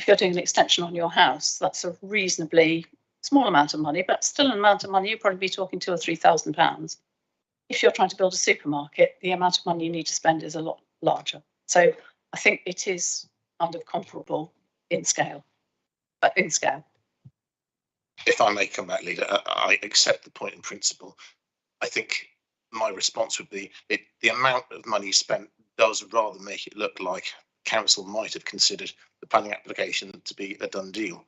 an extension on your house, that's a reasonably small amount of money, but still an amount of money. You'd probably be talking £2,000 or £3,000. If you're trying to build a supermarket, the amount of money you need to spend is a lot larger. So I think it is kind of comparable in scale, but in scale. If I may come back, Leader, I accept the point in principle. I think my response would be the amount of money spent does rather make it look like council might have considered the planning application to be a done deal.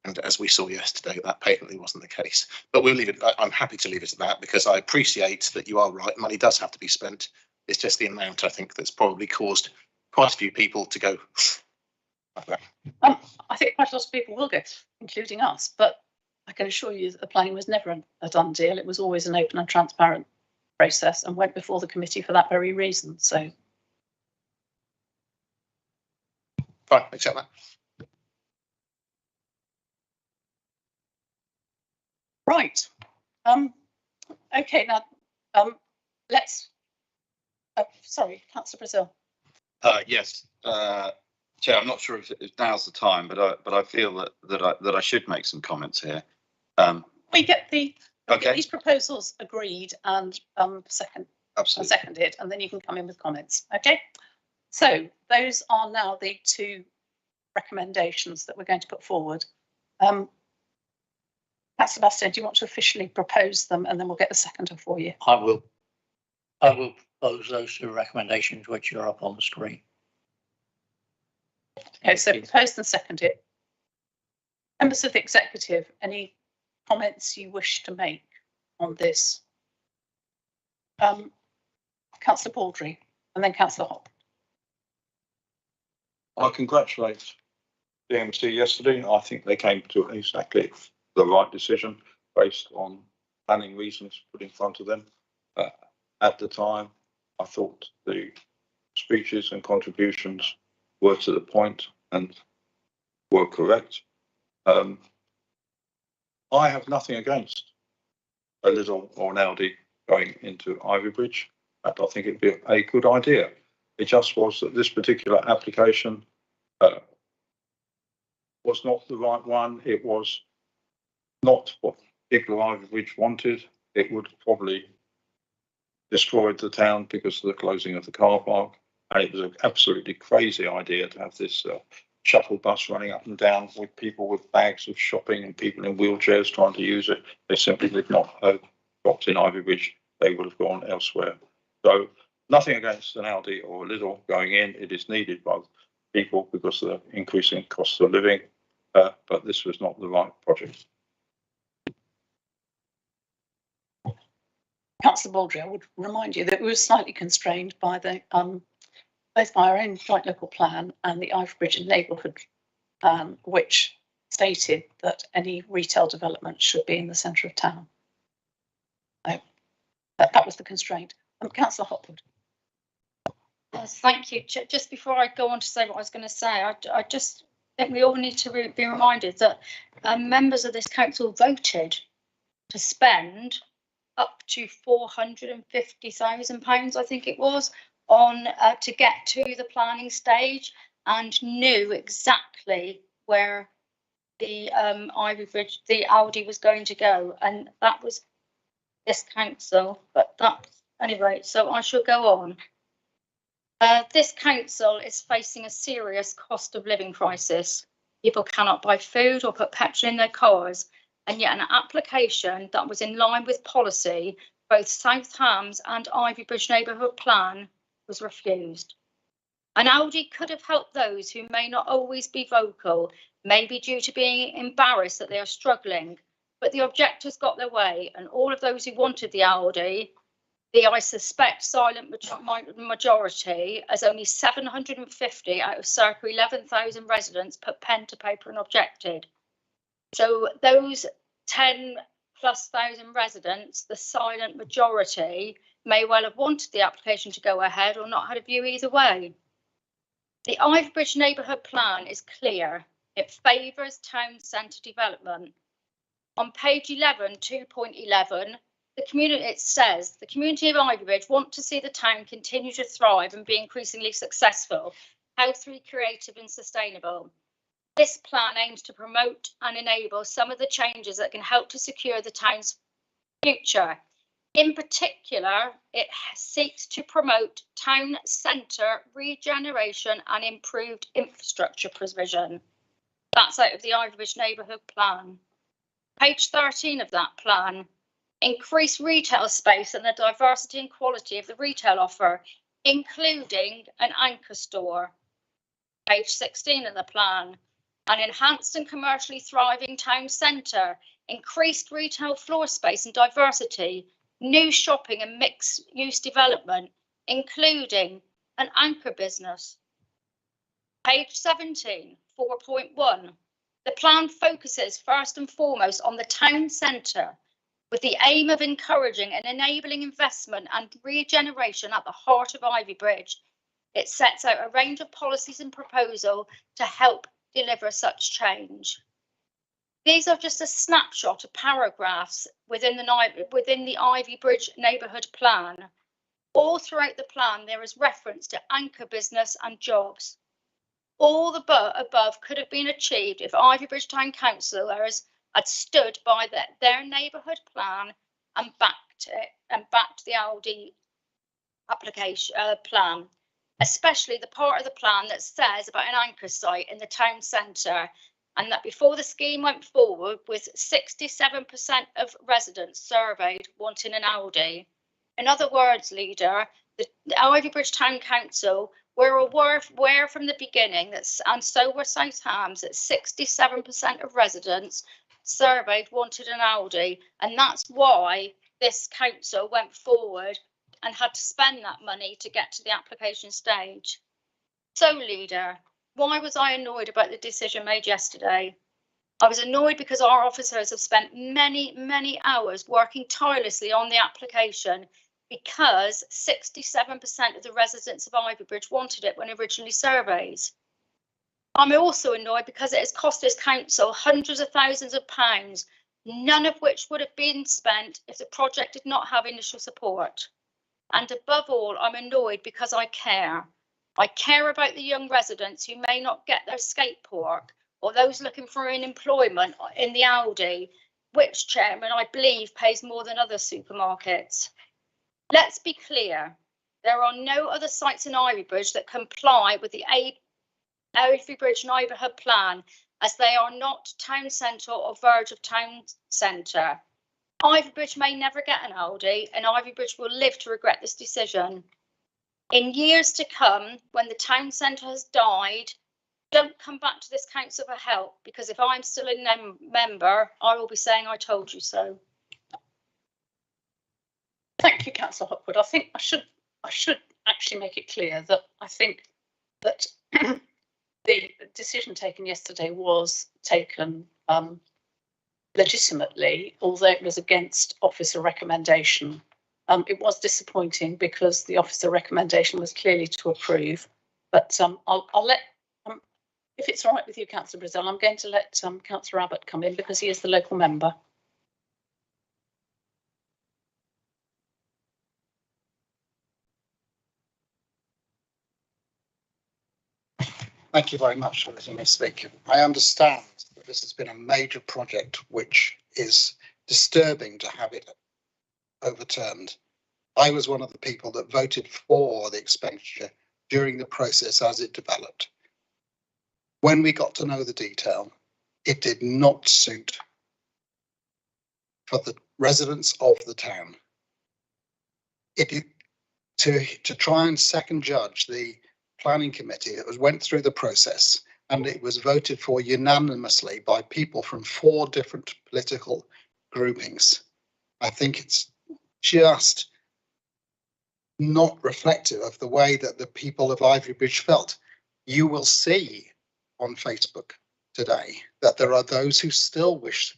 And as we saw yesterday, that patently wasn't the case. But we'll leave it. I'm happy to leave it at that because I appreciate that you are right. Money does have to be spent. It's just the amount, I think, that's probably caused quite a few people to go like that. I think quite a lot of people will go, including us, but I can assure you that the planning was never a done deal. It was always an open and transparent process and went before the committee for that very reason. So. Fine, accept that. Right. Okay, now let's. Sorry, Councillor Brazil. Yes, Chair. I'm not sure if now's the time, but I feel that I should make some comments here. We get these proposals agreed and seconded, and then you can come in with comments. Okay. So those are now the two recommendations that we're going to put forward. Councillor Bastian, do you want to officially propose them, and then we'll get the seconder for you? I will propose those two recommendations which are up on the screen. Okay, so proposed and seconded. Members of the executive, any comments you wish to make on this? Councillor Baldry and then Councillor Hop. I congratulate the MC yesterday. I think they came to exactly the right decision based on planning reasons put in front of them. At the time, I thought the speeches and contributions were to the point and were correct. I have nothing against a little or an Audi going into Ivybridge. I think it'd be a good idea. It just was that this particular application was not the right one. It was not what people of Ivybridge wanted. It would probably destroyed the town because of the closing of the car park. And it was an absolutely crazy idea to have this shuttle bus running up and down with people with bags of shopping and people in wheelchairs trying to use it. They simply did not have dropped in Ivybridge. They would have gone elsewhere. So nothing against an Aldi or a Lidl going in. It is needed by people because of the increasing cost of living. But this was not the right project. Councillor Baldry, I would remind you that we were slightly constrained by the both by our own joint local plan and the Ivybridge neighbourhood plan, which stated that any retail development should be in the centre of town. That was the constraint. Councillor Hopwood. Thank you. Just before I go on to say what I was going to say, I just think we all need to be reminded that members of this council voted to spend up to £450,000, I think it was, on to get to the planning stage, and knew exactly where the Ivybridge, the Aldi was going to go, and that was this council. But that's anyway. So I shall go on. This council is facing a serious cost of living crisis. People cannot buy food or put petrol in their cars, and yet an application that was in line with policy, both South Hams and Ivybridge neighbourhood plan, was refused. An Audi could have helped those who may not always be vocal, maybe due to being embarrassed that they are struggling, but the objectors got their way, and all of those who wanted the Audi, the, I suspect, silent majority, as only 750 out of circa 11,000 residents put pen to paper and objected. So those 10+ thousand residents, the silent majority, may well have wanted the application to go ahead or not had a view either way. The Ivybridge neighbourhood plan is clear. It favours town centre development. On page 11, 2.11, the community, it says, the community of Ivybridge want to see the town continue to thrive and be increasingly successful, healthy, creative and sustainable. This plan aims to promote and enable some of the changes that can help to secure the town's future. In particular, it seeks to promote town centre regeneration and improved infrastructure provision. That's out of the Ivybridge neighbourhood plan. Page 13 of that plan. Increase retail space and the diversity and quality of the retail offer, including an anchor store. Page 16 of the plan. An enhanced and commercially thriving town centre, increased retail floor space and diversity, new shopping and mixed use development, including an anchor business. Page 17, 4.1. The plan focuses first and foremost on the town centre, with the aim of encouraging and enabling investment and regeneration at the heart of Ivybridge. It sets out a range of policies and proposals to help deliver such change. These are just a snapshot of paragraphs within the Ivybridge neighbourhood plan. All throughout the plan, there is reference to anchor business and jobs. All the above could have been achieved if Ivybridge Town councillors had stood by their neighbourhood plan and backed the Aldi application plan, especially the part of the plan that says about an anchor site in the town centre, and that before the scheme went forward, with 67% of residents surveyed wanting an Aldi. In other words, Leader, the Ivybridge Town Council were aware from the beginning that, and so were South Hams, that 67% of residents surveyed wanted an Aldi, and that's why this council went forward and had to spend that money to get to the application stage. So, Leader, why was I annoyed about the decision made yesterday? I was annoyed because our officers have spent many hours working tirelessly on the application, because 67% of the residents of Ivybridge wanted it when originally surveyed. I'm also annoyed because it has cost this council hundreds of thousands of pounds, none of which would have been spent if the project did not have initial support. And above all, I'm annoyed because I care. I care about the young residents who may not get their skate park, or those looking for an employment in the Aldi, which, Chairman, I believe pays more than other supermarkets. Let's be clear, there are no other sites in Ivybridge that comply with the Ivybridge neighbourhood plan, as they are not town centre or verge of town centre. Ivybridge may never get an Aldi, and Ivybridge will live to regret this decision. In years to come, when the town centre has died, don't come back to this council for help, because if I'm still a member, I will be saying I told you so. Thank you, Councillor Hopwood. I think I should actually make it clear that I think that the decision taken yesterday was taken legitimately, although it was against officer recommendation. It was disappointing because the officer recommendation was clearly to approve. But I'll let, if it's all right with you, Councillor Brazil, I'm going to let Councillor Abbott come in because he is the local member. Thank you very much for letting me speak. I understand that this has been a major project which is disturbing to have it overturned. I was one of the people that voted for the expenditure during the process as it developed. When we got to know the detail, it did not suit for the residents of the town. To try and second judge the planning committee that went through the process, and it was voted for unanimously by people from 4 different political groupings. I think it's just not reflective of the way that the people of Ivorybridge felt. You will see on Facebook today that there are those who still wish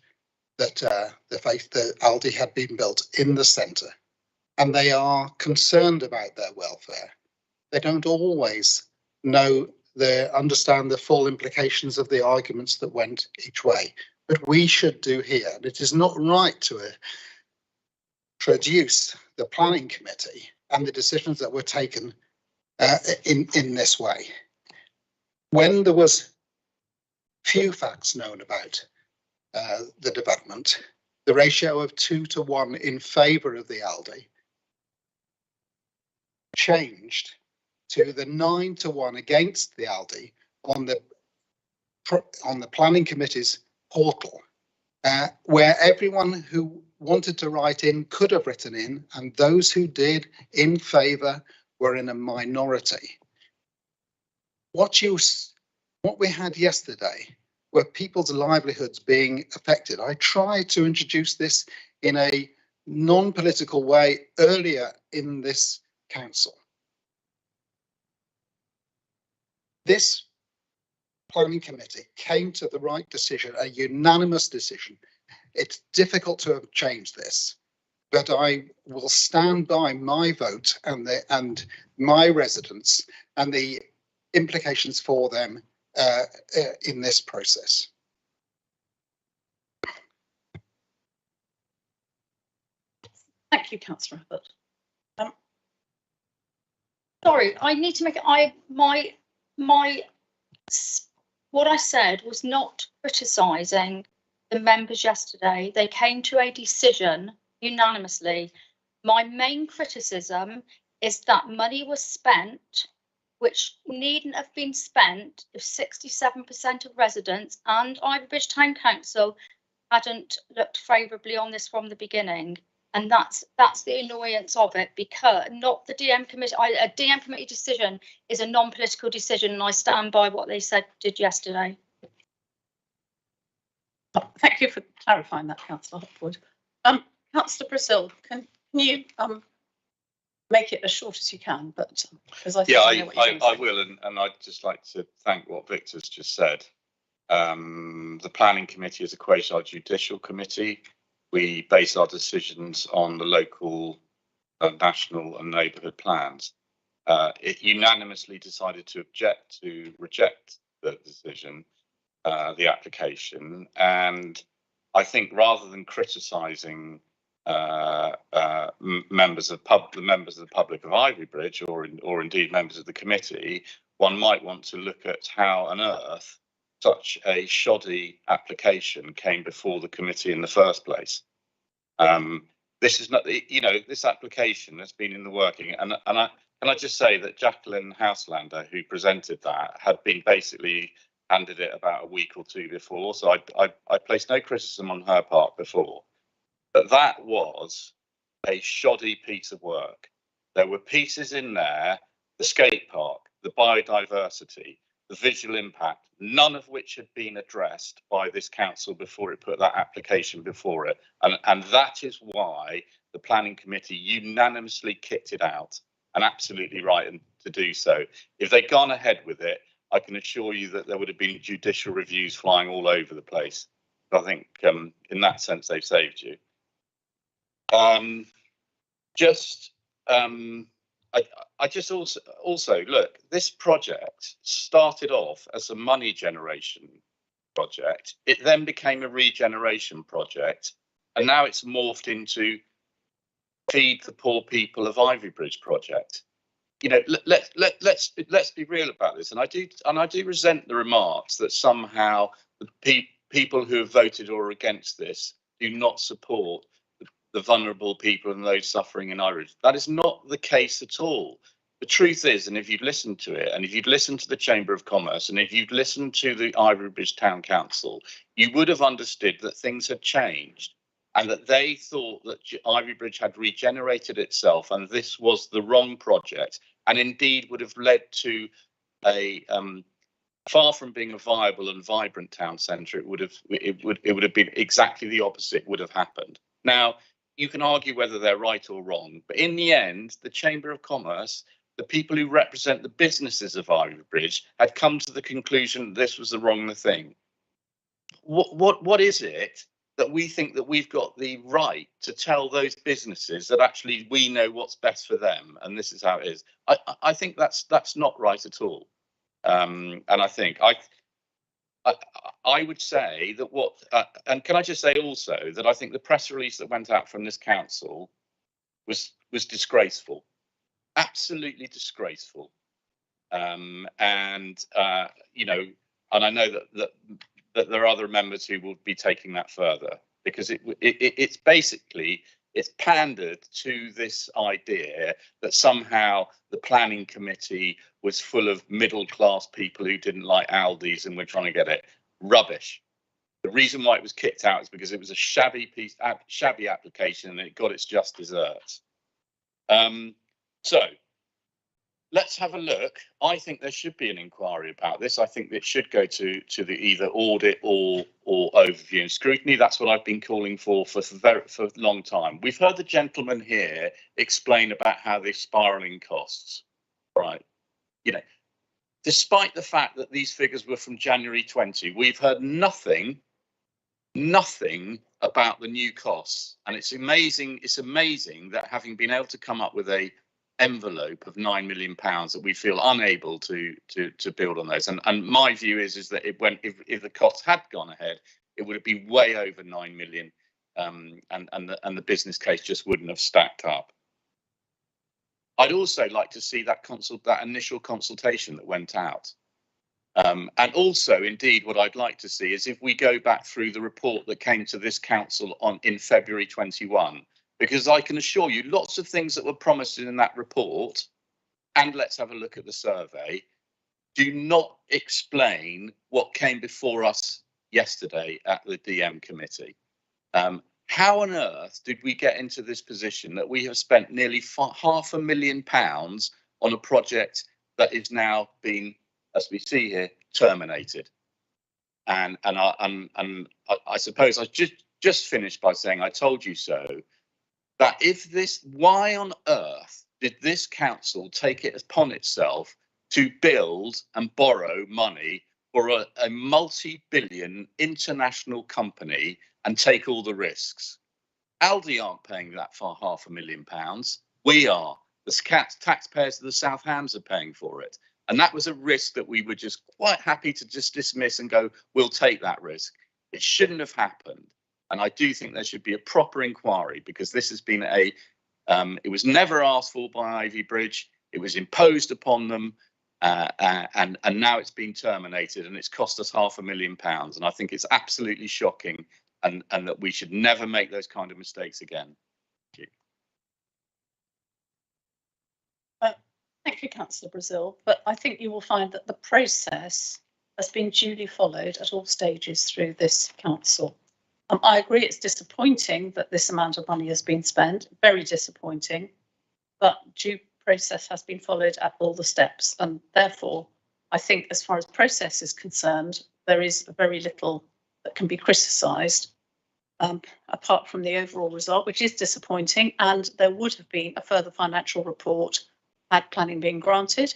that the Aldi had been built in the centre, and they are concerned about their welfare. They don't always understand the full implications of the arguments that went each way, but we should do here. And it is not right to traduce the planning committee and the decisions that were taken in this way. When there was few facts known about the development, the ratio of 2 to 1 in favour of the Aldi changed to the 9 to 1 against the Aldi on the planning committee's portal, where everyone who wanted to write in could have written in, and those who did in favour were in a minority. What we had yesterday were people's livelihoods being affected. I tried to introduce this in a non-political way earlier in this council. This planning committee came to the right decision, a unanimous decision. It's difficult to have changed this, but I will stand by my vote and my residents and the implications for them in this process. Thank you, Councillor Abbott. Sorry, I need to make it. What I said was not criticising the members yesterday. They came to a decision unanimously. My main criticism is that money was spent which needn't have been spent if 67% of residents and Ivorybridge Town Council hadn't looked favourably on this from the beginning. And that's the annoyance of it, because not the DM committee. A DM committee decision is a non-political decision, and I stand by what they did yesterday. Thank you for clarifying that, Councillor Hopwood. Councillor Brazil, can you make it as short as you can? But because I will, and I'd just like to thank what Victor's just said. The planning committee is a quasi-judicial committee. We base our decisions on the local, national and neighbourhood plans. It unanimously decided to reject the decision, the application, and I think rather than criticising members of the public of Ivorybridge or indeed members of the committee, one might want to look at how on earth such a shoddy application came before the committee in the first place. This is not, this application has been in the working, and can I just say that Jacqueline Houselander, who presented that, had been basically handed it about a week or two before, so I placed no criticism on her part before. But that was a shoddy piece of work. There were pieces in there, the skate park, the biodiversity, the visual impact, none of which had been addressed by this council before it put that application before it. And that is why the planning committee unanimously kicked it out, and absolutely right to do so. If they'd gone ahead with it, I can assure you that there would have been judicial reviews flying all over the place. I think in that sense, they've saved you. I just also look, this project started off as a money generation project. It then became a regeneration project, and now it's morphed into feed the poor people of Ivorybridge project. Let's be real about this. And I do resent the remarks that somehow the people who have voted or against this do not support the vulnerable people and those suffering in Ivorybridge. That is not the case at all. The truth is, and if you'd listened to it, and if you'd listened to the Chamber of Commerce, and if you'd listened to the Ivorybridge Town Council, you would have understood that things had changed and that they thought that Ivorybridge had regenerated itself and this was the wrong project, and indeed would have led to a far from being a viable and vibrant town centre, it would have been exactly the opposite would have happened. Now, you can argue whether they're right or wrong, but in the end, the Chamber of Commerce, the people who represent the businesses of Ivy Bridge, had come to the conclusion that this was the wrong thing. What is it that we think that we've got the right to tell those businesses that actually we know what's best for them and this is how it is? I think that's not right at all. And I think I would say that and can I just say also that I think the press release that went out from this council was disgraceful, absolutely disgraceful. And you know, and I know that there are other members who will be taking that further, because it's basically, it's pandered to this idea that somehow the planning committee was full of middle class people who didn't like Aldi's and we're trying to get it. Rubbish. The reason why it was kicked out is because it was a shabby application and it got its just desserts. So let's have a look. I think there should be an inquiry about this. I think it should go to the either audit or overview and scrutiny. That's what I've been calling for a long time. We've heard the gentleman here explain about how they're spiralling costs, right? You know, despite the fact that these figures were from January 20, we've heard nothing about the new costs. And it's amazing that having been able to come up with a envelope of £9 million that we feel unable to build on those, and my view is that it went, if the costs had gone ahead, it would have been way over 9 million, and the business case just wouldn't have stacked up. I'd also like to see that initial consultation that went out, and also indeed what I'd like to see is if we go back through the report that came to this council in February 21. Because I can assure you lots of things that were promised in that report, and let's have a look at the survey, do not explain what came before us yesterday at the DM committee. How on earth did we get into this position that we have spent nearly £500,000 on a project that is now being, as we see here, terminated? And I suppose I just finished by saying I told you so. That if this, why on earth did this council take it upon itself to build and borrow money for a multi-billion international company and take all the risks? Aldi aren't paying that for £500,000. We are. The taxpayers of the South Hams are paying for it. And that was a risk that we were just quite happy to just dismiss and go, we'll take that risk. It shouldn't have happened. And I do think there should be a proper inquiry, because this has been it was never asked for by Ivy Bridge. It was imposed upon them, and now it's been terminated, and it's cost us £500,000. And I think it's absolutely shocking, and that we should never make those kind of mistakes again. Thank you. Thank you, Councillor Brazil. But I think you will find that the process has been duly followed at all stages through this council. I agree it's disappointing that this amount of money has been spent, very disappointing, but due process has been followed at all the steps. And therefore, I think as far as process is concerned, there is very little that can be criticised, apart from the overall result, which is disappointing. And there would have been a further financial report had planning been granted,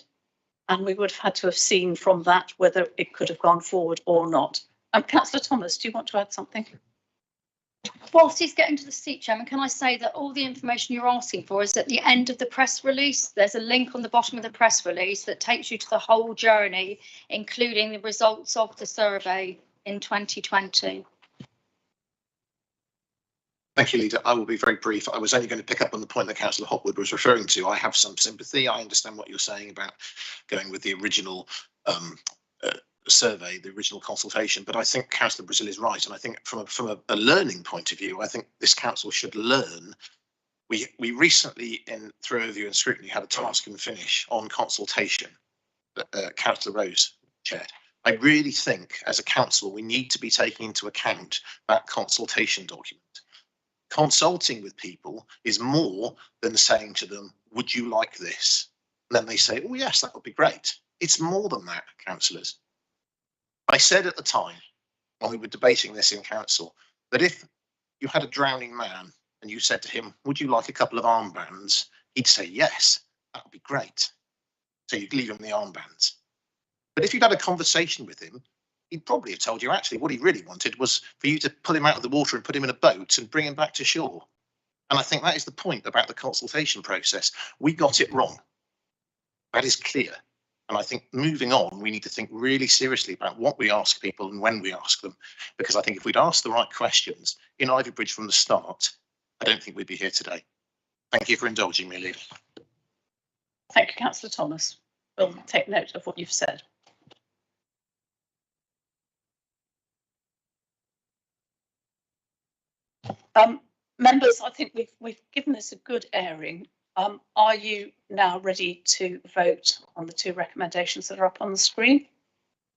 and we would have had to have seen from that whether it could have gone forward or not. Councillor Thomas, do you want to add something? Whilst he's getting to the seat, Chairman, can I say that all the information you're asking for is at the end of the press release. There's a link on the bottom of the press release that takes you to the whole journey, including the results of the survey in 2020. Thank you, Leader. I will be very brief. I was only going to pick up on the point that Councillor Hopwood was referring to. I have some sympathy. I understand what you're saying about going with the original survey, the original consultation, but I think Councillor Brazil is right, and I think from a learning point of view, I think this council should learn. We recently, through overview and scrutiny, had a task and finish on consultation that Councillor Rose chaired. I really think as a council we need to be taking into account that consultation document. Consulting with people is more than saying to them, would you like this? And then they say, oh yes, that would be great. it's more than that, councillors. I said at the time, when we were debating this in council, that if you had a drowning man and you said to him, would you like a couple of armbands? He'd say, yes, that would be great. So you'd leave him the armbands. But if you'd had a conversation with him, he'd probably have told you actually what he really wanted was for you to pull him out of the water and put him in a boat and bring him back to shore. And I think that is the point about the consultation process. We got it wrong. That is clear. And I think moving on, we need to think really seriously about what we ask people and when we ask them. Because I think if we'd asked the right questions in Ivy Bridge from the start, I don't think we'd be here today. Thank you for indulging me, Leader. Thank you, Councillor Thomas. We'll take note of what you've said. Members, I think we've given this a good airing. Are you now ready to vote on the two recommendations that are up on the screen?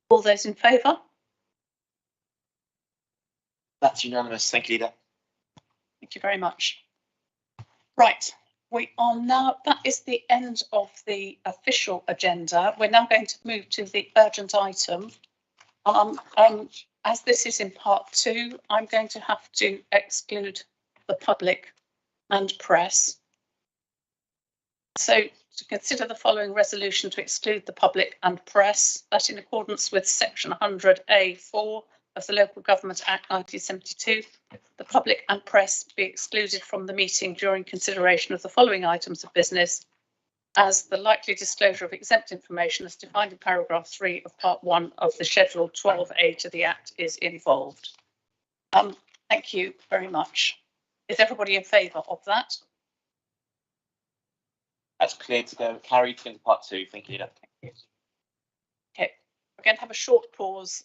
All those in favour? That's unanimous. Thank you, Leader. Thank you very much. Right, we are now, that is the end of the official agenda. We're now going to move to the urgent item. As this is in part 2, I'm going to have to exclude the public and press. So to consider the following resolution to exclude the public and press, that in accordance with section 100A4 of the Local Government Act 1972, the public and press be excluded from the meeting during consideration of the following items of business, as the likely disclosure of exempt information as defined in paragraph 3 of part 1 of the schedule 12A to the Act is involved. Thank you very much. Is everybody in favour of that? That's clear to go. Carried into part 2. Thank you, Leader. Okay, we're going to have a short pause